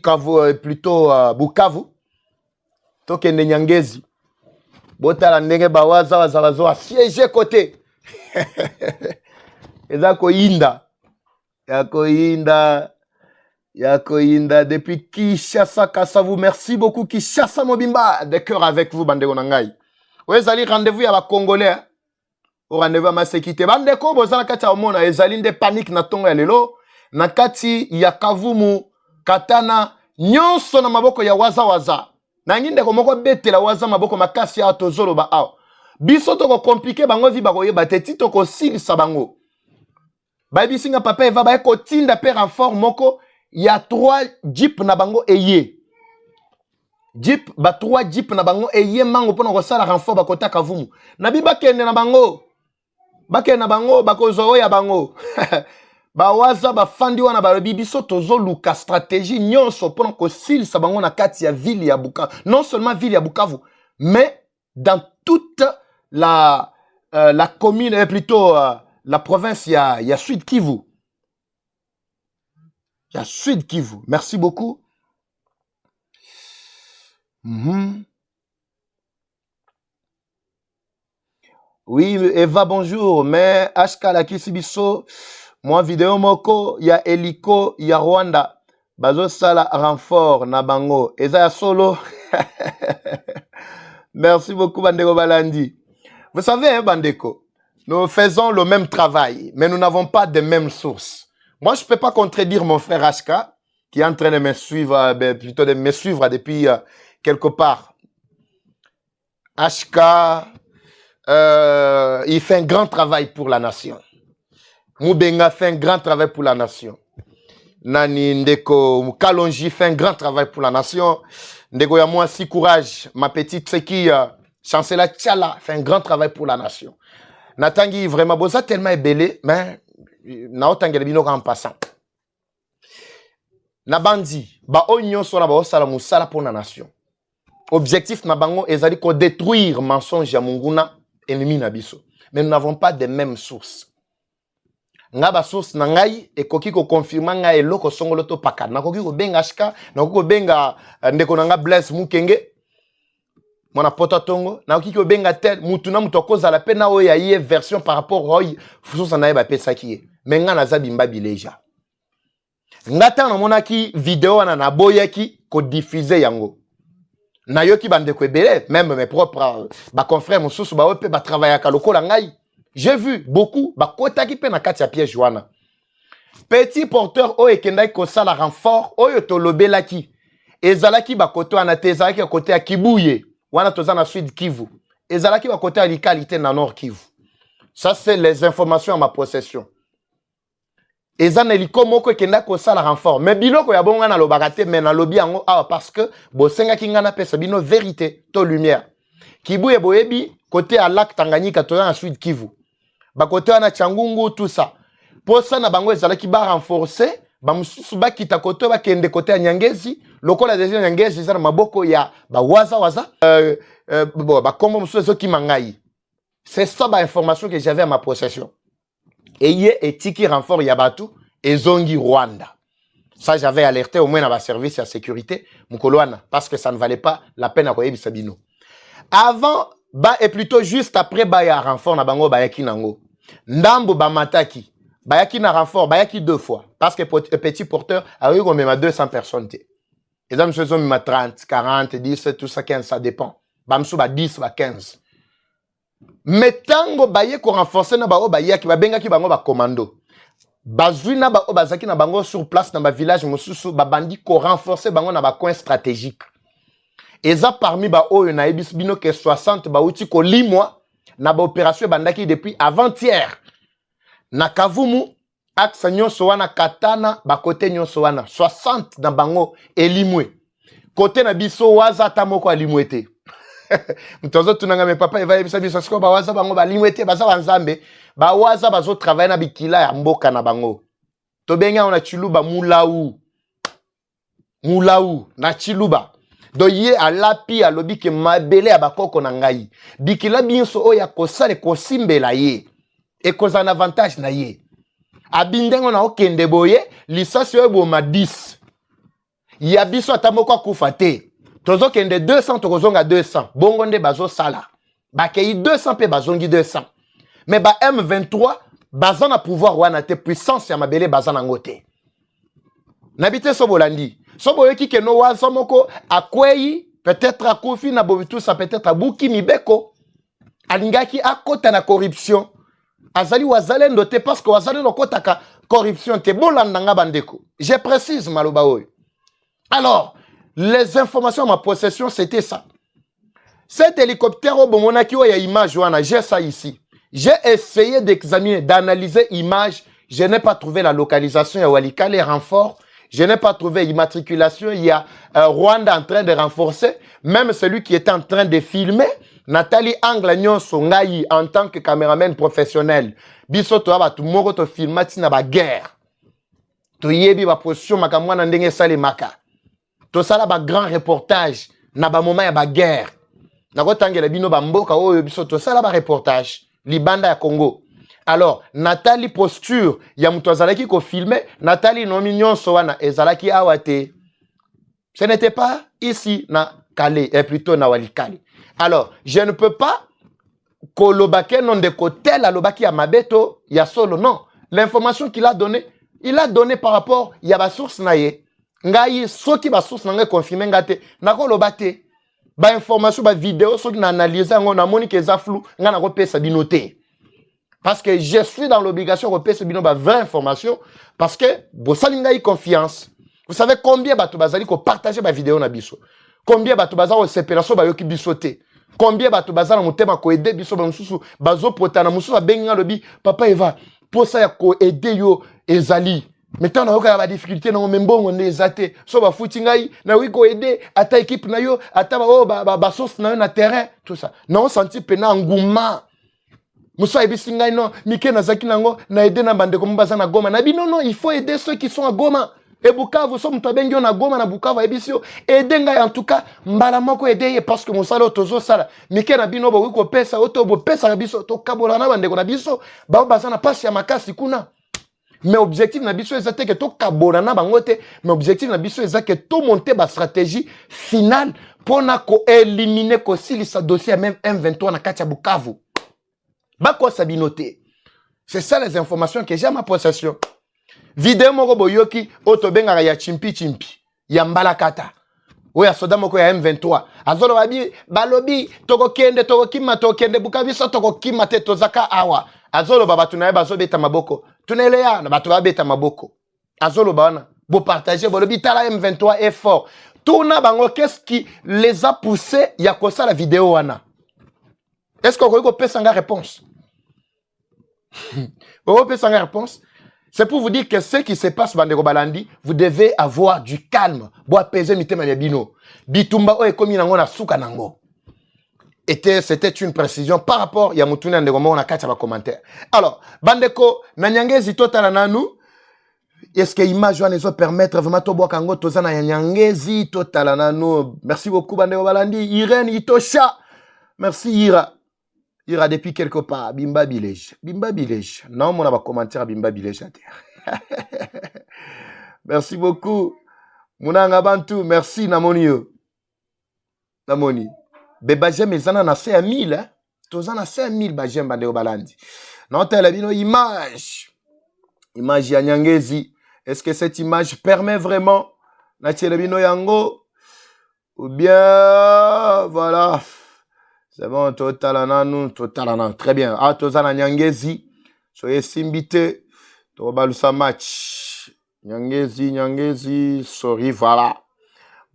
Kavu, plutôt Bukavu. Tokende Nyangezi. Botala ndenge bawaza wazalazo a siège côté. Ezako inda. Yako inda depuis Kinshasa Kasavu. Merci beaucoup Kinshasa Mobimba. De cœur avec vous bandeko nangai. Ezali rendez-vous ya ba Congolais. Au rendez-vous à ma sécurité. Bandeko bozala kati ya omona ezali nde panique na tongo ya lelo. Na kati ya Kavumu katana nyonso na maboko ya waza. Na nginde ko moko betela waza maboko makasi ya tozolo ba aw. Biso to ko compliquer bango vi ba ko yeba te tito ko silisa bango. Ba bisinga papa Eva ba ko tinda pe renfort moko ya 3 jeep na bango eye. Jeep ba 3 jeep na bango eye mango pona ko sala renfort ba kota Kavumu. Na bi ba kende na bango. Ba kende na bango ba ko zo ya bango. Bawaza bafandi wana balobi biso tozo luka stratégie nyonso pendant que s'il sabango na kati ya ville ya Bukavu, non seulement ville ya Bukavu mais dans toute la commune plutôt la province ya Sud Kivu. Ya Sud Kivu. Merci beaucoup. Oui, Eva bonjour, mais HK la Kisibiso. Moi, vidéo moko, ya Eliko, ya Rwanda. Bazo sala renfort na bango. Eza ya solo. Merci beaucoup, Bandeko Balandi. Vous savez, hein, Bandeko, nous faisons le même travail, mais nous n'avons pas de mêmes sources. Moi, je ne peux pas contredire mon frère HK, qui est en train de me suivre, plutôt de me suivre depuis quelque part. HK, il fait un grand travail pour la nation. Moubenga fait un grand travail pour la nation. Nani Ndeko Kalonji fait un grand travail pour la nation. Ndeko ya moi si courage, ma petite Seki Chancela Tchala fait un grand travail pour la nation. Natangi vraiment boza tellement ébélé, mais naotangi le bino en passant. Nabandi, ba onyon so na ba osala musala pour la nation. Objectif na bango ezali ko détruire mensonge ya munguna ennemi na biso. Mais nous n'avons pas de mêmes sources. Nga ba source na ngai ekoki ko confirmer nga eloko songolo to paka. Nakoki ko benga shika, nakoki ko benga ndeko na nga Blaise Mukenge. Mona pota tongo, nakoki ko benga tel mutu na mutu koza la pena o ya ye version par rapport au source na ye ba pesa ki. Mais nga na zabimba bileja. Ngata na monaki vidéo wana na boyaki ko diffuser yango. Na yoki bande ko ebele, même mes propres ba confrères mususu ba ope ba travailler ka lokola ngai. J'ai vu beaucoup ba kotaki pe na kati ya piège wana. Petit porteur o ekendai ko sala renfort o yo to lobelaki. Ezalaki ba koto wana tezalaki ya kote ya Kibuye, wana toza na Sud Kivu. Ezalaki ba kote ya localité na Nord Kivu. Ça c'est les informations à ma possession. Ezana likomoko ekenda ko sala renfort. Mais biloko ya bonga na lobakate mais na lobi yango parce que bosenga kingana pesa bino vérité to lumière. Kibuye boyebi côté à lac Tanganyika toza na Sud Kivu. Ba côté wana Changungu tout ça. Pour ça na bango ezalaki ba renforcer, ba mususu ba kita côté ba kende côté ya Nyangezi, lokola des Nyangezi ezana maboko ya ba waza bon ba kombo mususu ki mangai. C'est ça ba information que j'avais à ma possession. Et hier, etiki renfort Yabatu et Zongi Rwanda. Ça, j'avais alerté au moins dans ma service de sécurité, Mukoloana, parce que ça ne valait pas la peine à Koyebi Sabino. Avant, et plutôt juste après, il y a renfort na bango bayaki nango. Ndambo bamataki, bayaki na renfort, bayaki 2 fois. Parce que petit porteur a eu comme même 200 personnes. Et là, monsieur, ils ont 30, 40, 10, tout ça, 15, ça dépend. Bamsou, 10, 15. Mais tango baye ko renforcer na bao baye ki babenga ki bango ba commando. Bazui na ba bazaki na bango sur place na ba village mosusu ba bandi ko renforcer bango na ba coin stratégique. Eza parmi ba oyo na ebis bino ke 60 ba uti ko limwa na ba opération bandaki depuis avant-hier. Na Kavumu axe nyonso wana katana ba côté nyonso wana 60 na bango elimwe. Côté na biso waza tamoko alimwete. Mtozo tunanga me papa eva ebisa biso siko ba waza bango ba limwete baza banzambe ba waza bazo travailler na bikila ya mboka na bango. To benga ona Chiluba mulaou na Chiluba. Do ye alapi alobi ke mabele ya bakoko na ngai. Bikila binso oya kosale kosimbela ye. E koza un avantage na ye. Abindengo na okende boye lisasi oyo boma 10. Ya biso atamoko kufa te. Tozo kende 200 tokozonga 200. Bongo nde bazo sala. Bakei 200 pe bazongi 200. Mais ba M23 bazan na pouvoir wana te puissance ya mabele bazan na ngote. Nabite sobolandi. Sobo yoki ke no wazo moko akwei peut-être akufi na bobitu ça peut-être abuki mibeko. Alingaki akota na corruption. Azali wazalendo te parce que wazalendo kota ka corruption te bolanda nga bandeko. Je précise maloba oyo. Alors, les informations à ma possession, c'était ça. Cet hélicoptère au Bomonaki, il y a image, j'ai ça ici. J'ai essayé d'examiner, d'analyser l'image. Je n'ai pas trouvé la localisation. Il y a Walika, les renforts. Je n'ai pas trouvé l'immatriculation. Il y a Rwanda en train de renforcer. Même celui qui était en train de filmer, Nathalie Anglagnon Songaï, en tant que caméraman professionnel. Bisoto abatu moko to filmati na ba guerre. To yebi ba position makamwana ndenge sale maka. Tout ça là, grand reportage, na ba moment ya ba guerre. Na ko tangela bino ba mboka oyo biso tout ça là ba reportage, libanda ya Congo. Alors, Nathalie posture, ya muto azalaki ko filmer, Nathalie no mignon so wana ezalaki awate. Ce n'était pas ici na Calais, et plutôt na Walikali. Alors, je ne peux pas kolobake non de côté la lobaki ya mabeto, ya solo non. L'information qu'il a donné, il a donné par rapport ya ba source na ye. Ngai soki ba source nanga confirmer ngate nako lobate ba information ba vidéo soki na analyser ngo na moni ke za flou nga na ko pesa binoté parce que je suis dans l'obligation de pesa bino ba vraie information parce que bo salinga confiance. Vous savez combien bato bazali ko partager ba vidéo na biso, combien bato bazali ko séparation ba yoki bisoté, combien bato bazali na motema ko aider biso ba mususu bazo potana mususu benga lobi papa eva pour ça ya ko aider yo ezali Maintenant, on a des difficultés dans le bon, on est athées. So, ba footingai, na oui, ko aider, à ta équipe, na yo, à ta ba sauce na yo na terrain, tout ça. Non, on senti pena engouement. Moussa ebisingai non, Mike Nazaki nango, na aider na bande comme baza na Goma. Nabi non, il faut aider ceux qui sont à Goma. Et Bukavu, so mtobengi na Goma na Bukavu ebisio. Aider ngai en tout cas, mbala moko aider parce que Moussa lo tozo sala. Mike na bino bo wiko pesa, oto bo pesa na biso, to kabola na bande ko na biso, ba baza na pasi ya makasi kuna. Mais objectif na biso ezate que to kabola na bangote, mais objectif na biso ezate que to monter ba stratégie finale pour na ko éliminer ko silisa dossier même M23 na kati ya Bukavu. Bako sabinoté. C'est ça les informations que j'ai à ma possession. Vidéo moko boyoki otobenga ya chimpi chimpi ya mbalakata. Oya soda moko ya M23. Azolo babi balobi toko kende Bukaviso toko kima te tozaka awa. Azolo baba tunaye bazobeta maboko. Tuneleya na batu babeta maboko. Azolo bana bo partager bolobi tala M23 est fort. Tourna bango qu'est-ce qui les a poussés ya kosa la vidéo wana. Est-ce qu'on peut faire une réponse? Vous pouvez faire une réponse? C'est pour vous dire que ce qui se passe dans les Balandi, vous devez avoir du calme. Vous apaiser mitema ya bino. Bitumba o ekomi nango na suka nango. C'était une précision par rapport à Yamutuna Ndegoma na kacha ba commentaire. Alors, bandeko na nyangezi totala nanu. Est-ce que l'image va nous permettre vraiment de boire kango tozana ya nyangezi totala nanu? Merci beaucoup bandeko Balandi. Irène Itosha. Merci Ira. Ira depuis quelque part. Bimba Bilej. Bimba Bilej. Non, mon a commentaire à Bimba Bilej. Merci beaucoup. Mounanga Bantu. Merci Namonio. Namoni. Bebajem ezana na 5000. Hein? Tozana 5000 bajem bande Balandi. Non, tel bino image. Image ya Nyangezi. Est-ce que cette image permet vraiment na bino yango? Ou bien, voilà. C'est bon, totalana. Très bien. Ah, tozana Nyangezi. Soyez simbite. Tobalusa match. Nyangezi. Sorry, voilà.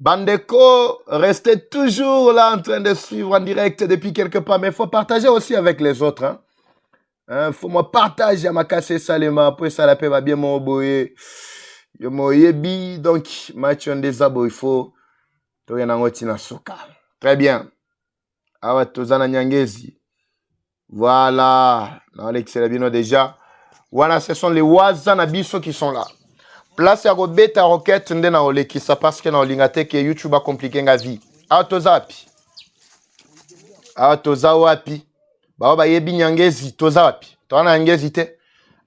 Bandeko, restez toujours là en train de suivre en direct depuis quelque part. Mais il faut partager aussi avec les autres. Hein. Faut moi partager à ma casse salema. Pour ça, la paix va bien m'oboyer. Yo moyebi. Donc, match on des abo. Il faut. Très bien. Awa tozana Nyangezi. Voilà. Dans l'excellent déjà. Voilà, ce sont les Wazana Biso qui sont là. Place à Robeta Rocket ndena oleki ça parce que na olingate que YouTube a compliqué nga vie. Awa toza wapi. Awa toza wapi. Ba ba yebi Nyangezi toza wapi. Tona Nyangezi te.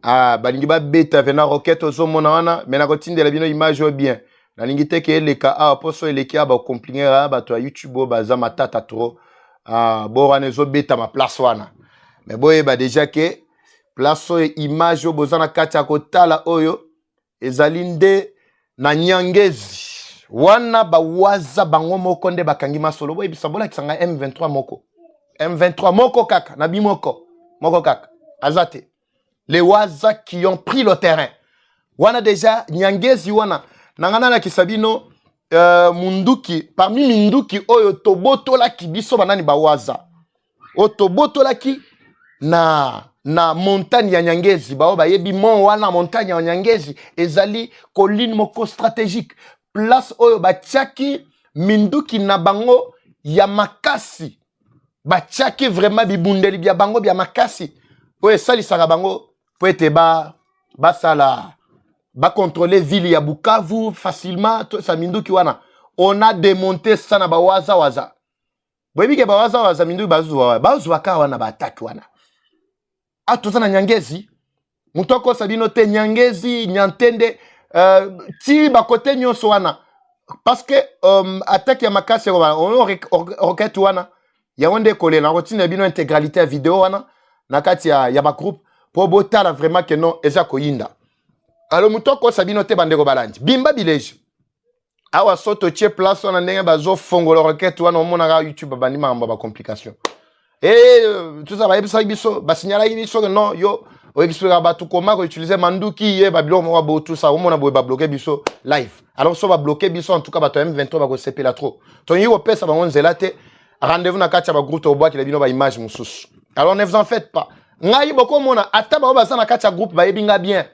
Ah balingi ba beta vena Rocket ozomona wana mena kotindela bino image bien. Na lingite ke eleka awa poso eleki aba compliqué ba to YouTube baza matata trop. Ah, bon, on est beta ma place wana. Mais bon, bah déjà que place image au bozana katia kotala oyo ezalinde na Nyangezi. Wana ba waza bango moko nde bakangi masolo. Boy bisabola kisanga M23 moko. M23 moko kaka, nabi moko. Moko kaka. Azate. Les waza qui ont pris le terrain. Wana déjà Nyangezi wana nangana na kisabino munduki parmi minduki oyo toboto la ki biso banani bawaza o toboto la ki na montagne ya Nyangezi bao ba yebi mon wana montagne ya Nyangezi ezali colline moko stratégique place oyo batiaki minduki na bango ya makasi batiaki vraiment bibundeli bya bango bya makasi oyo sali saka bango po ete ba sala va contrôler ville ya Bukavu facilement sa minduki wana on a démonté ça na waza boyebi ke waza minduki bazwa ka wana ba attaque wana atoza na Nyangezi mutoko sabino te Nyangezi Nyantende ti ba côté nyonso wana parce que attaque ya makasi on roquette wana ya wonde kolela routine bino intégralité ya vidéo wana na kati ya ba groupe pour botala vraiment que non eza koyinda. Alors, mutoko sabino te bandeko balandi. Bimba Bilej. Awa soto tche place on a ndenge bazo fongo le roquette wana omona ga YouTube bandi mamba ba complication. Tout ça va yebisa biso ba signala biso que non yo o expliquer ba tout comment utiliser manduki ye ba bilo mo ba tout ça omona bo ba bloquer biso live. Alors so va bloquer biso en tout cas ba to M23 ba ko seper la trop. To yi opesa ba onzela te rendez-vous na katia ba groupe to bois ki la bino ba image mususu. Alors ne vous en faites pas. Ngai boko mona ata ba za na katia groupe ba yebinga bien.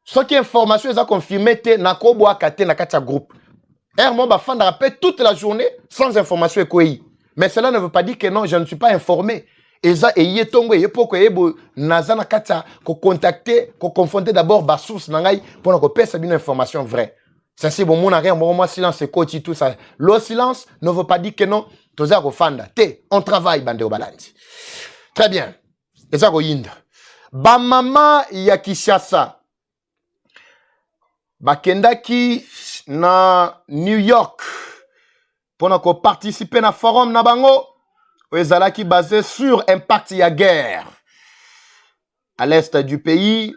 Ce qui est information, ils ont confirmé que na kobo akate na katia groupe. Moi, ba fan rappelle toute la journée sans information et mais cela ne veut pas dire que non, je ne suis pas informé. Et ça, et y tongo, et pourquoi ebo nazana katia ko contacter, ko confronter d'abord ba source nangai pour na ko pesa une information vraie. Ça c'est bon, mon arrière, moi silence c'est coach tout ça. Le silence ne veut pas dire que non, toza ko fanda. On travaille bande au balance. Très bien. Et ça ko yinda. Ba mama ya Kinshasa. Bakendaki na New York pour participer na forum na bango ezalaki basé sur impact ya guerre à l'est du pays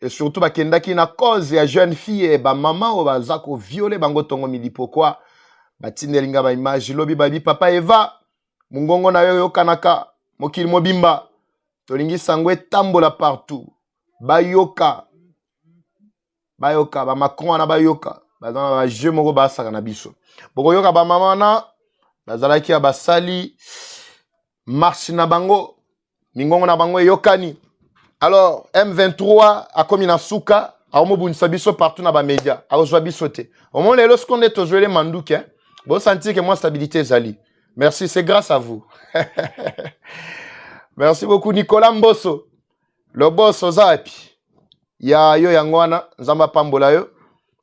et surtout bakendaki na cause ya jeune fille et ba maman o bazako violer bango tongo midi pourquoi batindelinga ba image lobi babi papa Eva mungongo na yo yokanaka mokili mobimba tolingi sangwe tambola partout bayoka ba Macron na bayoka bazana ba jeu moko ba saka na biso boko yoka ba mama na bazalaki ya basali marche na bango mingongo na bango yokani. Alors M23 a komi na suka a omobunisa biso partout na ba média a ozwa biso te au moins lelo seconde to jouer manduke bon sentir que moi stabilité zali. Merci, c'est grâce à vous. Merci beaucoup Nicolas Mbosso le boss ozapi ya yo yangwana nzamba pambola yo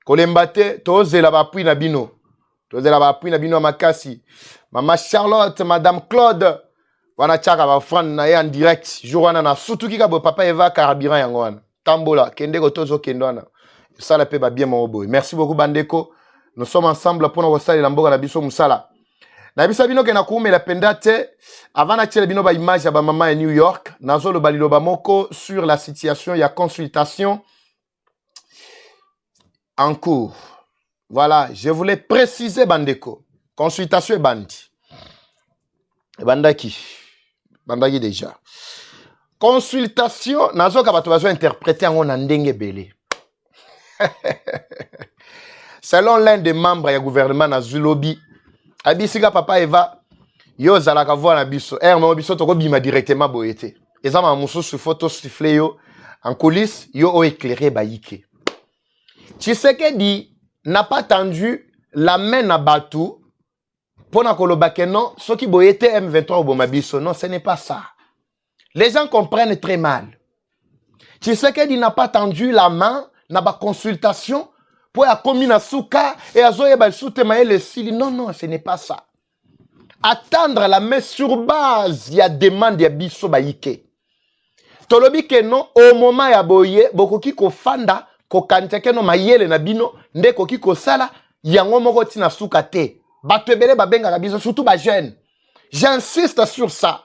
kolembate tozela bapui na bino makasi mama Charlotte madame Claude wana chaka ba frand na ye en direct jour wana na sutuki ka bo papa Eva carburant yangwana tambola kende ko tozo kendwana ça la pe ba bien mon boy. Merci beaucoup bandeko, nous sommes ensemble pour nous saluer la mboka na biso musala na bisa bino ke na kuumela pendate avant na tiele bino ba image ya ba maman à New York nazo lo balilo ba moko sur la situation ya consultation en cours. Voilà, je voulais préciser bandeko consultation et bandi bandaki déjà consultation nazo ka bato bazo interpréter en na ndenge belé selon l'un des membres du gouvernement na Zulobi abisika papa Eva yo zalaka voir na biso mo biso to ko bima directement boyete ezama mususu photo siffler yo en coulisses yo o éclairé baïke. Tshisekedi n'a pas tendu la main na batu pour na kolobake non ce qui boyete M23 au bomabiso non ce n'est pas ça. Les gens comprennent très mal. Tshisekedi n'a pas tendu la main na ba consultation pour la commune Souka et à Zoé Balsoutemae le Sili. Non, ce n'est pas ça. Attendre la main sur base, il y a demande ya biso baïke. Tolobi ke non, au moment ya boye, boko ki ko fanda, ko kanteke no mayele na bino, nde ko ki ko sala, yango moko tina Souka te. Batebele babenga la biso, surtout ba jeune. J'insiste sur ça.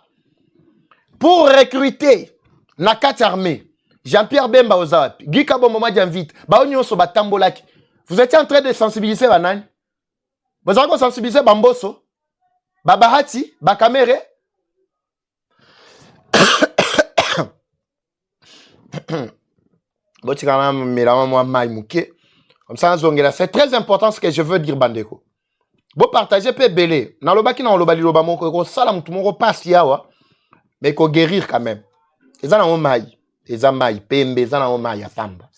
Pour recruter, na kati armée, Jean-Pierre Bemba Ozawapi, Guy Kabo Moma Djanvite, Baonyo Soba Tambolaki. Vous étiez en train de sensibiliser Banani. Vous avez sensibilisé Bamboso, Babahati, Bakamere. C'est très important ce que je veux dire, Bandeko. Vous partagez peu belé. Dans le baki, dans le bali, le bamoko, salam, tout le monde passe yawa. Mais il faut guérir quand même. Et ça, on maille. Et ça, maille. Pembe, ça, on maille. Pamba.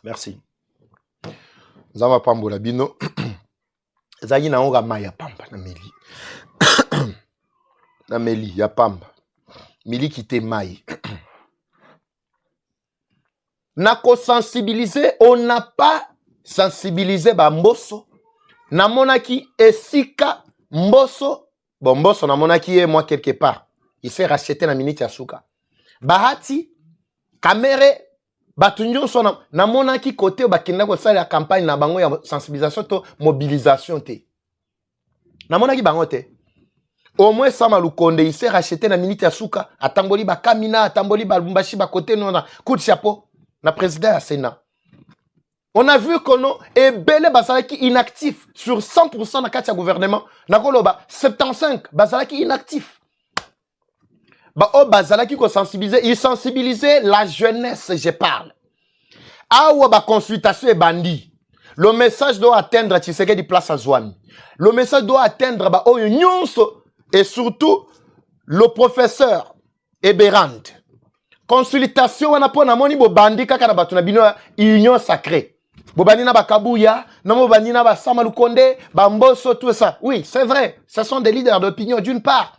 Merci. Nous avons pambo la bino. Zagi na onga maille. Pamba. Na meli. Na meli. Ya pamba. Mili qui te maille. N'a qu'au sensibiliser. On n'a pas sensibilisé Bamboso. Na monaki esika Mboso. Bon, Mboso na monaki est moi quelque part. Il s'est racheté na minute ya Souka. Bahati, Kamere, Batunyo son na monaki côté bakenda ko sala campagne na bango ya sensibilisation to mobilisation te. Na monaki bango te. Au moins Sama Lukonde il s'est racheté na minute ya Souka, atamboli ba Kamina, atamboli ba Lumbashi ba côté non na coup de chapeau na président ya Sénat. On a vu qu'on est belé Bazalaki inactif sur 100% na katia gouvernement. Nakoloba 75 Bazalaki inactif. Bah oh Bazalaki ko sensibiliser, il sensibilisait la jeunesse, je parle. Ah ou bah consultation et bandit. Le message doit atteindre Tshisekedi place à Zouami. Le message doit atteindre bah oh nyonso et surtout le professeur éberante. Consultation wana po na moni bobandi kaka na bato na bino union sacrée. Bobandi na bakabuya, na bobandi na basama lukonde, bamboso, tout ça. Oui, c'est vrai. Ce sont des leaders d'opinion d'une part.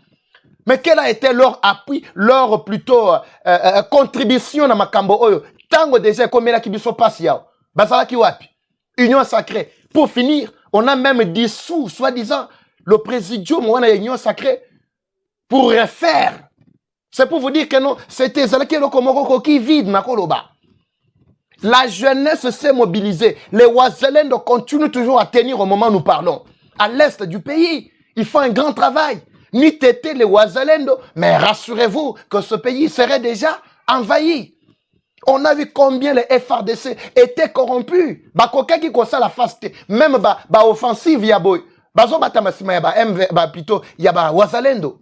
Mais quel a été leur appui, leur plutôt contribution na makambo oyo? Tango déjà comme la kibiso passe yao. Basala ki wapi? Union sacrée. Pour finir, on a même dissous, soi-disant, le présidium wana union sacrée pour refaire. C'est pour vous dire que non, c'était Zalaki Lokomoko qui vide na koloba. La jeunesse s'est mobilisée. Les Ouazalendo continuent toujours à tenir au moment où nous parlons. À l'est du pays, ils font un grand travail. Ni tété les Ouazalendo, mais rassurez-vous que ce pays serait déjà envahi. On a vu combien les FRDC étaient corrompus. Bakoka qui conçoit la face, même ba offensive yaboy. Bazo batamasima yaba plutôt yaba Ouazalendo.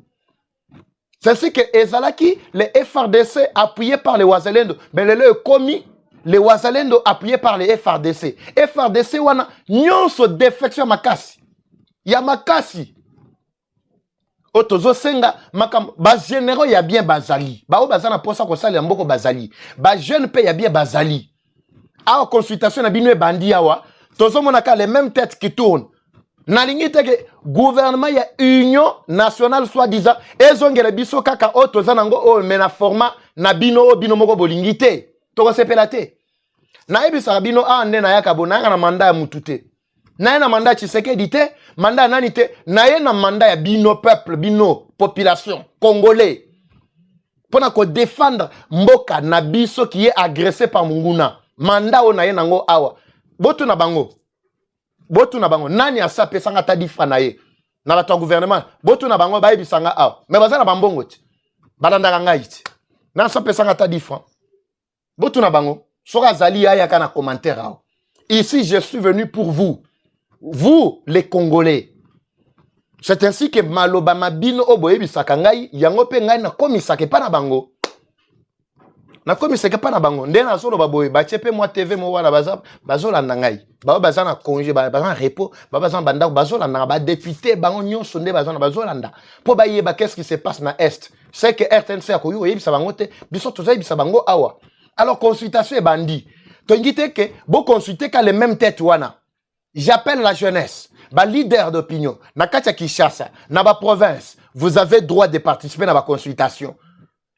C'est ainsi que Ezalaki, les FRDC appuyés par les Ouazalendo, mais les commis, les Ouazalendo appuyés par les FRDC. FRDC wana nyonso défection makasi. Ya makasi. Otozo senga makam ba généraux ya bien bazali. Ba o bazana posa ko sala mboko bazali. Ba jeune pe ya bien bazali. A consultation na bino bandi awa, tozo monaka les mêmes têtes qui tournent. Nalingi teke gouvernement ya union nationale soi-disant ezongela biso kaka o tozanango o mena format na bino o bino moko bolingi te toko sepela te na ebisa bino a nde na yaka bonanga na mandat ya mutute na na mandat Tshisekedi te mandat nani te na ye na mandat ya bino peuple bino population congolais pona ko défendre mboka na biso qui est agressé par munguna mandat o na ye nango awa botu na bango botu na bango nani asape sanga ta difa na ye na bato gouvernement botu na bango bayebi sanga aw mais bazana bambongo ti balanda ngai ti na asape sanga ta difa botu na bango soka zali ya kana commentaire aw ici je suis venu pour vous les Congolais. C'est ainsi que maloba mabino oboyebi saka ngai yango pe ngai na komisaka pa na bango na komisaka pa na bango nde na solo baboye bachepe moi TV mo wana bazolanda ngai bazana congé bazana repos bazana banda bazolanda ba député bango nyonso nde bazolanda po bayeba qu'est-ce qui se passe na est c'est que RTNC akoyo yebisa bango te biso tozayebisa bango awa alors consultation e bandi to ngite que bo consulter ka les mêmes têtes wana. J'appelle la jeunesse, ba leader d'opinion na katia Kinshasa na ba province vous avez droit de participer à la consultation.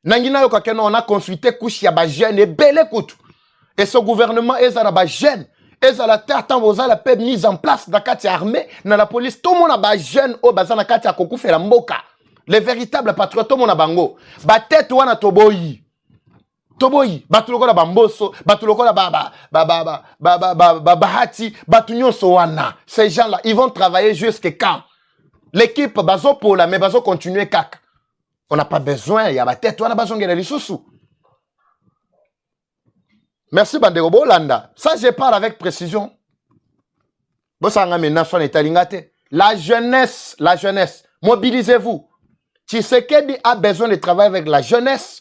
Nangina yo kakeno on a consulté couche ya ba jeune et belle écoute. Et ce gouvernement est à ba jeune, est à la terre tant vous la paix mise en place dans la armée, dans la police, tout le monde a ba jeune au bazana katia koku fait la mboka. Les véritables patriotes tout le monde a bango. Ba tête wana toboyi. Toboyi, batuloko la bamboso, batuloko la bahati, batunyo sowana. Ces gens-là, ils vont travailler jusqu'à quand? L'équipe bazo pour la mais bazo continuer kak. On n'a pas besoin, il y a ma tête, on a besoin de les sous. Merci Bandego Bolanda. Ça je parle avec précision. Bosanga menace on est alingate. La jeunesse, mobilisez-vous. Tshisekedi a besoin de travailler avec la jeunesse.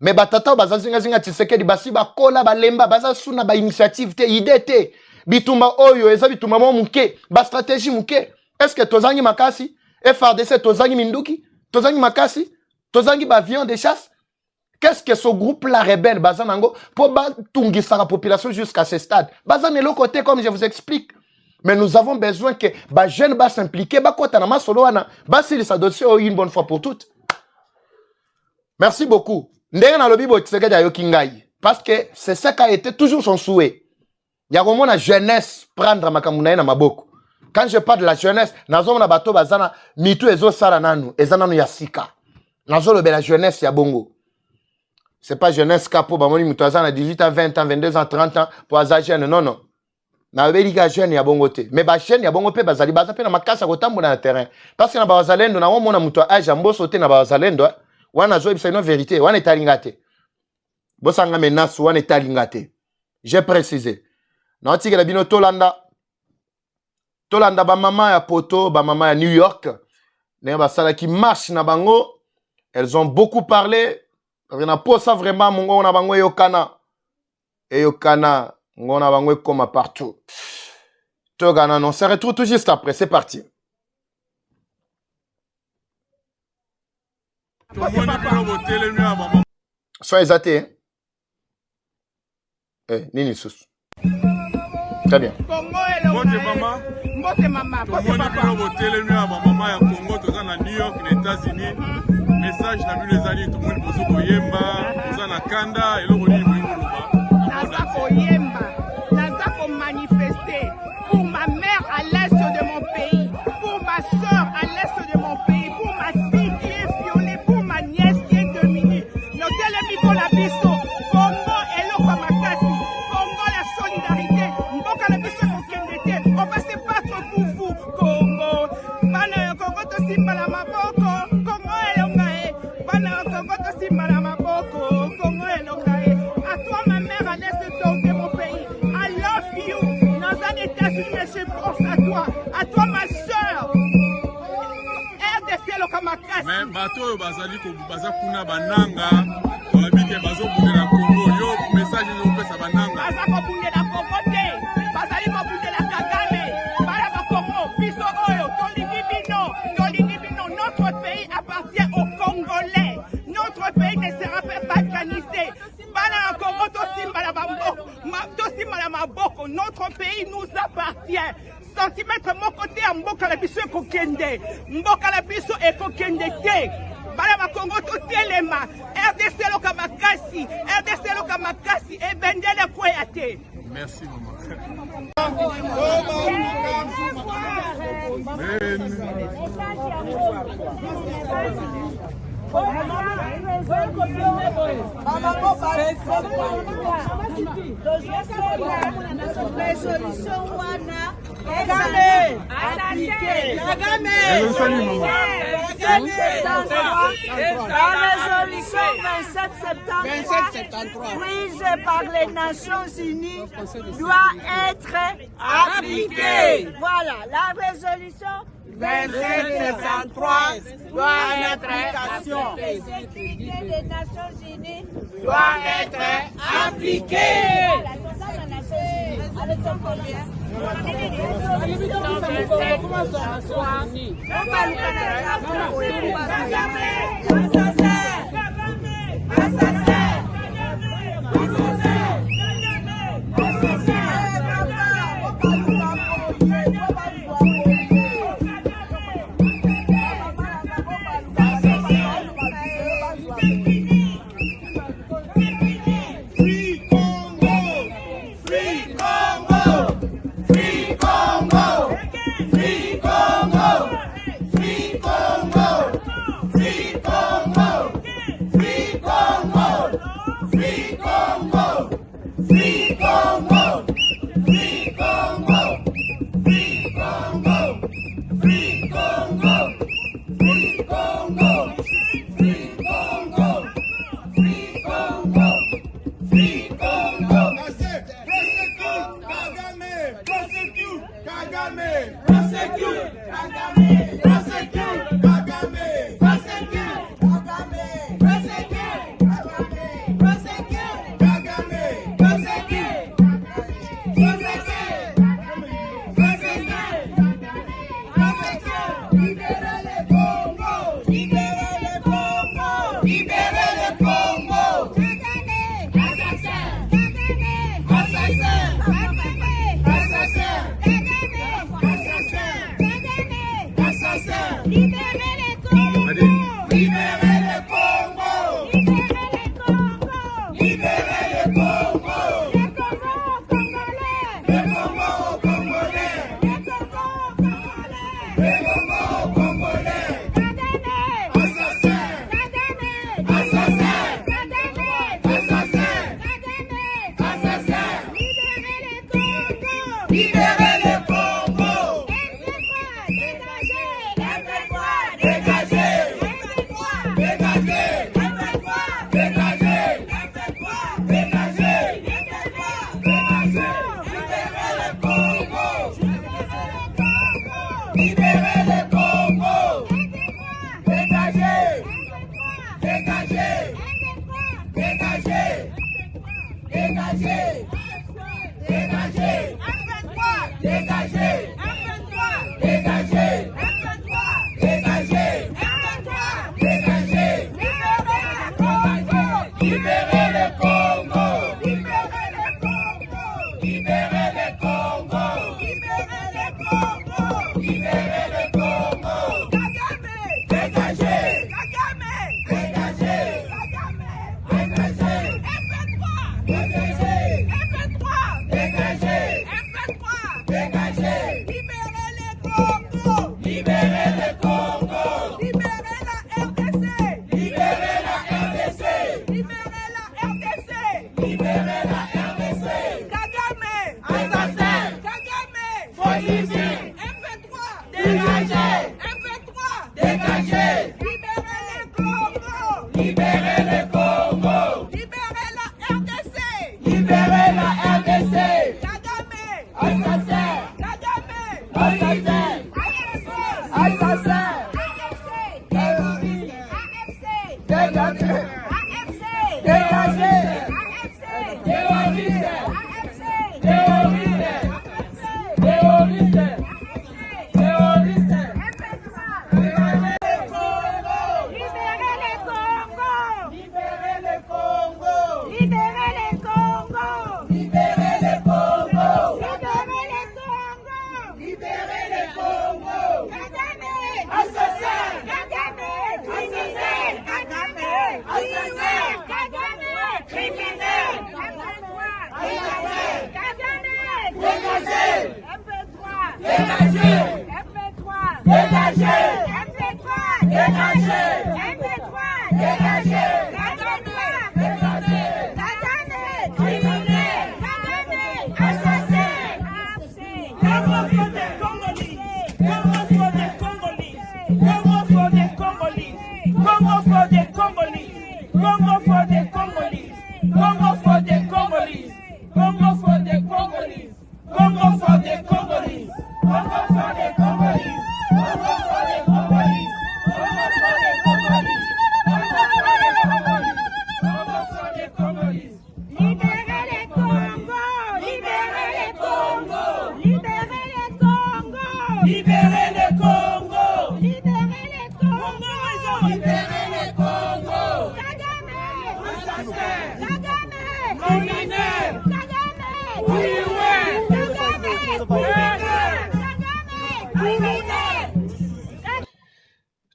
Mais batata bazazinga Tshisekedi basi bakola balemba bazasuna ba initiative te idée te bitumba oyo eza bitumba mo muke ba stratégie muke. Est-ce que tozangi makasi FRDC tozangi minduki tozangi makasi tozangi ba avion de chasse? Qu'est-ce que ce groupe là rebelle bazanango pour batungisa la population jusqu'à ce stade? Bazane le côté comme je vous explique. Mais nous avons besoin que ba jeune ba s'impliquer ba kota na masolo wana ba sili sa dossier une bonne fois pour toutes. Merci beaucoup. Parce que c'est ça qui a été toujours son souhait. Il y a vraiment la jeunesse prendre ma na maboko. Quand je parle de la jeunesse, nazo na bato bazana mitu ezo sala nanu, ezananu ya sika. Nazo le la jeunesse ya bongo. C'est pas jeunesse capo ba moni mutu azana 18 ans, 20 ans, 22 ans, 30 ans pour azajene non. Na belika jeune ya bongo te. Mais ba jeune ya bongo pe bazali baza pe na makasa kotambola na terrain. Parce que na bazalendo na wona mutu age mboso te na bazalendo. Wana zo c'est une vérité, wana etalingate. Bosanga menace wana etalingate. J'ai précisé. Na tigela bino Tolanda ba mama ya Poto, ba mama ya New York. Ne ba sala qui marche na bango. Elles ont beaucoup parlé. Na posa vraiment mongo na bango yokana. Eyokana, ngona bango comme partout. Togana non, ça retrouve tout juste après, c'est parti. Sois exaté. Nini sous. Très bien. Mbote mama, bote papa. Maman ya Congo toza na New York na États-Unis. Message na bino ezali tout le monde bozo koyemba, toza na kanda eloko nini boyimba. Naza koyemba, naza ko manifester pour ma mère à l'est de mon pays, pour ma soeur à l'est de mon pays, pour ma fille qui est violée, pour ma nièce qui est dominée. Notelemi ko la biso, Congo eloko makasi, Congo la solidarité, mboka la biso kokendete, on va se battre pour vous, Congo. Bana Congo to simba la maboko, Congo elongae, bana Congo to simba la maboko, Congo elongae. À toi ma mère à l'est de mon pays, I love you. Dans un États-Unis, mais je pense à toi ma soeur. RDC lokamakasi. Mais bato bazali ko baza kuna bananga, babike bazo bundela Congo yo message yo pesa bananga. Baza ko bundela Congo te, bazali ko bundela Kagame, bala ba Congo, biso oyo, tolingi bino, notre pays appartient aux Congolais. Notre pays ne sera pas balkanisé. Bala Congo to simba la bambo, to simba la maboko, notre pays nous appartient. Centimètre mon côté à mboka la biso ekokende, mboka la biso ekokende te. Bala ba Congo to telema, RDC loka makasi, RDC loka makasi e bendele kwea te. Merci maman. La résolution 2773 prise par les Nations Unies doit être appliquée. Voilà, la résolution 2773 doit être appliquée. Les écrits des Nations Unies Doit être appliquée. Dégagez!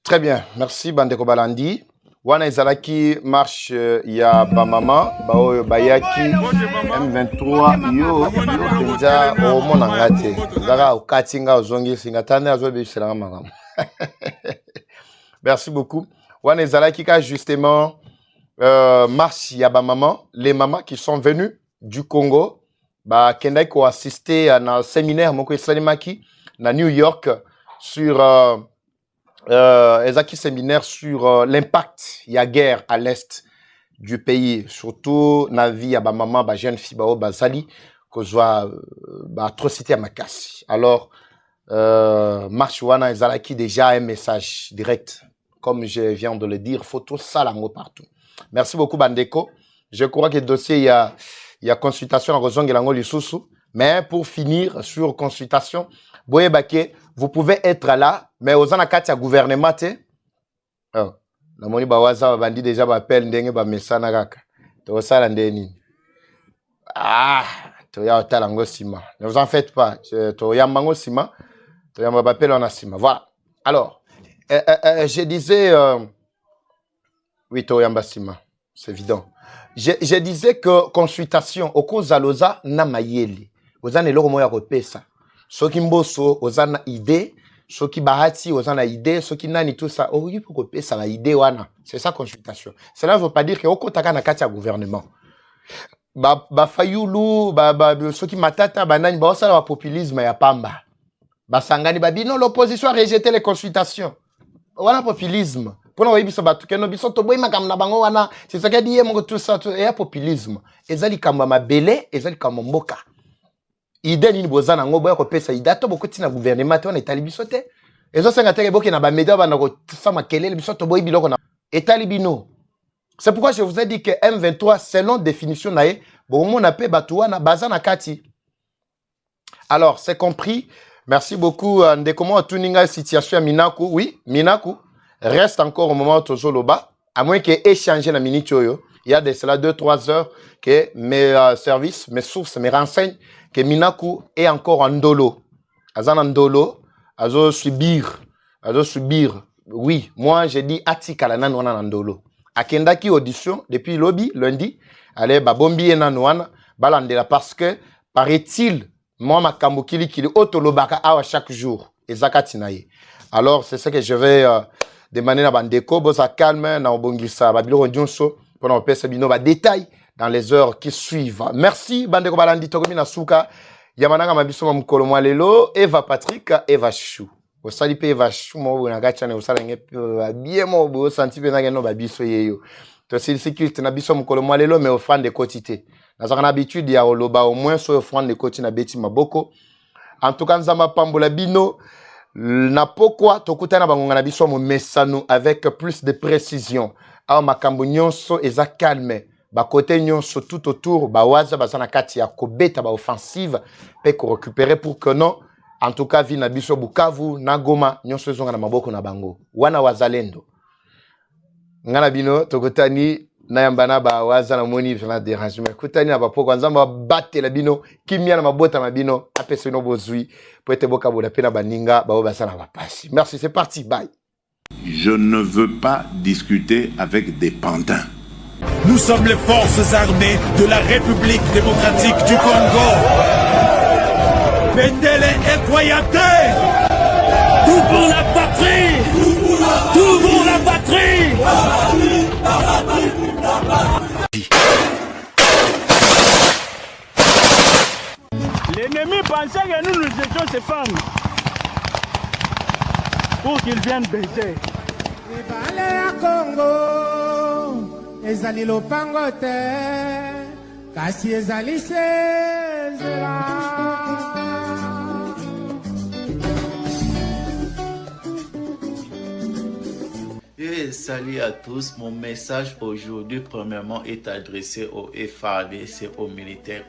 Très bien, merci Bandeko Balandi. Wana ezalaki marche ya bamama baoyo bayaki M23 yo penza omona ngate zaka okatinga ozongi singa tande azobisela makambo. Merci beaucoup. Wana ezalaki ka justement marche ya bamama, les mamans qui sont venues du Congo ba kendai ko assister à un séminaire moko esalimaki na New York sur ezaki séminaire sur l'impact ya guerre à l'est du pays, surtout na vie ya ba maman ba jeune fille ba bazali kozwa ba atrocité à makasi. Alors marche wana ezalaki déjà un message direct, comme je viens de le dire, photo salango partout. Merci beaucoup Bandeko. Je crois que le dossier il y a consultation en raison de l'ango lisusu, mais pour finir sur consultation boye baké, vous pouvez être là, mais aux anakati à gouvernement, oh, la moni bawaza bandi déjà appel ndenge ba mesana kaka. To sala ndeni. Ah, to ya otalango sima. Ne vous en faites pas. To ya mango sima, to ya m'appelle en sima. Voilà. Alors, je disais oui, to ya sima, c'est évident. Je disais que consultation au cause aloza na mayeli. Ozana eloko moya kopesa. Soki mboso ozana idée, soki bahati ozana idée, soki nani tout ça, oui pour copier ça la idée wana. C'est ça consultation. Cela ne veut pas dire que okotaka na kati ya gouvernement. Ba fayulu, soki matata banani ba osala populisme ya pamba. Ba sangani ba bino l'opposition a rejeté les consultations. Wana populisme. Pour nous biso batu keno biso to boy makam na bango wana, c'est ça que dit mo tout ça to ya populisme. Ezali kamba mabele, ezali kamba mboka. Idée ni bozana ngo boya ko pesa idato bokoti na gouvernement to na etali bisote ezo senga teke boki na ba média bana ko sama kelele bisoto boyi biloko na etali bino. C'est pourquoi je vous ai dit que M23 selon définition nae bon na pe batuwa na bazana kati. Alors c'est compris. Merci beaucoup ndekoma tuninga situation Minaku. Oui, Minaku reste encore au moment tozoloba à moins que échanger la minute yoyo. Il y a de cela 2-3 heures que mes services, mes sources, mes renseignes que Minaku est encore en dolo. Azan en dolo, azo subir. Oui, moi j'ai dit atika la nanwana en dolo. Akendaki audition depuis lobby lundi, allez babombi enanwana balandela parce que paraît-il moi ma kambukili kili otolobaka awa chaque jour ezakati naye. Alors c'est ce que je vais demander na bandeko boza calme na obongisa babilo nyonso pour nous passer bino ba détails dans les heures qui suivent. Merci bandeko balandi tokomi na suka yamananga mabiso mukolo mwalelo Eva Patrick Eva Chou. Osali pe Eva Chou mo na gacha ne osala ngepe bien mo bo senti pe na ngeno babiso yeyo. To c'est sécurité na biso mukolo mwalelo mais offrande de quotité. Na zaka na habitude ya oloba au moins so offrande de quotité na beti maboko. En tout cas nzamba pambola bino na pourquoi tokutana bangonga na biso mo mesano avec plus de précision. awa makambo nyonso eza calme bakote nyonso tout autour bawaza baza na kati ya kobeta baoffensive mpe korécupérer pour que non en tout cas vi na biso Bukavu na Goma nyonso ezonga na maboko na bango wana wazalendo ngana bino tokotani na yambana bawaza na moni na dérangement kutani na bapoko nzamba batela bino kimia na mabota mabino apesa no bozui po ete boka bola pena baninga bao basa na bapasi. Merci, c'est parti, bye. Je ne veux pas discuter avec des pantins. Nous sommes les forces armées de la République démocratique du Congo. Pendele et Koyate, tout pour la patrie, tout pour la patrie. L'ennemi pensait que nous étions ses femmes pour qu'ils viennent baiser. Ibale ya Congo ezali lopango te kasi ezali sezela. Et salut à tous, mon message aujourd'hui premièrement est adressé au FARDC, aux militaires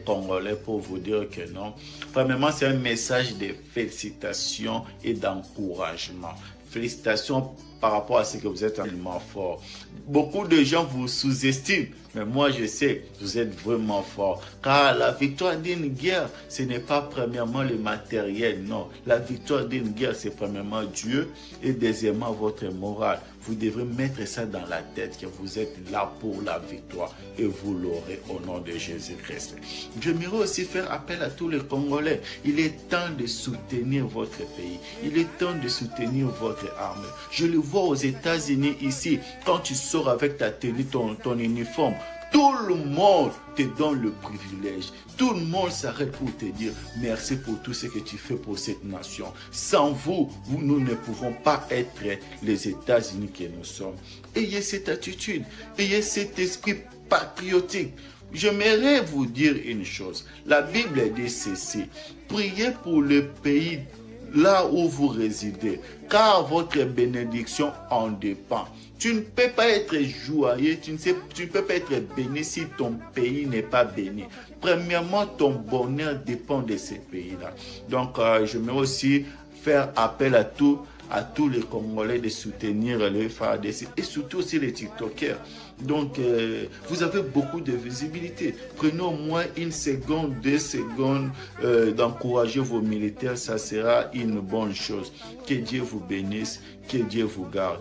congolais pour vous dire que non. Premièrement, c'est un message de félicitations et d'encouragement. Félicitations par rapport à ce que vous êtes tellement fort. Beaucoup de gens vous sous-estiment, mais moi je sais, vous êtes vraiment fort. Car la victoire d'une guerre, ce n'est pas premièrement le matériel, non. La victoire d'une guerre, c'est premièrement Dieu et deuxièmement votre morale. Vous devrez mettre ça dans la tête que vous êtes là pour la victoire et vous l'aurez au nom de Jésus-Christ. J'aimerais aussi faire appel à tous les Congolais. Il est temps de soutenir votre pays. Il est temps de soutenir votre armée. Je le vois aux États-Unis ici, quand tu sors avec ta tenue, ton uniforme, tout le monde te donne le privilège. Tout le monde s'arrête pour te dire merci pour tout ce que tu fais pour cette nation. Sans vous, nous ne pouvons pas être les États-Unis que nous sommes. Ayez cette attitude, ayez cet esprit patriotique. J'aimerais vous dire une chose. La Bible dit ceci. Priez pour le pays là où vous résidez, car votre bénédiction en dépend. Tu ne peux pas être joyeux, tu ne peux pas être béni si ton pays n'est pas béni. Premièrement, ton bonheur dépend de ces pays-là. Donc, j'aimerais aussi faire appel à tous les Congolais de soutenir le FARDC et surtout aussi les TikTokers. Donc, vous avez beaucoup de visibilité. Prenez au moins 1 seconde, 2 secondes d'encourager vos militaires. Ça sera une bonne chose. Que Dieu vous bénisse, que Dieu vous garde.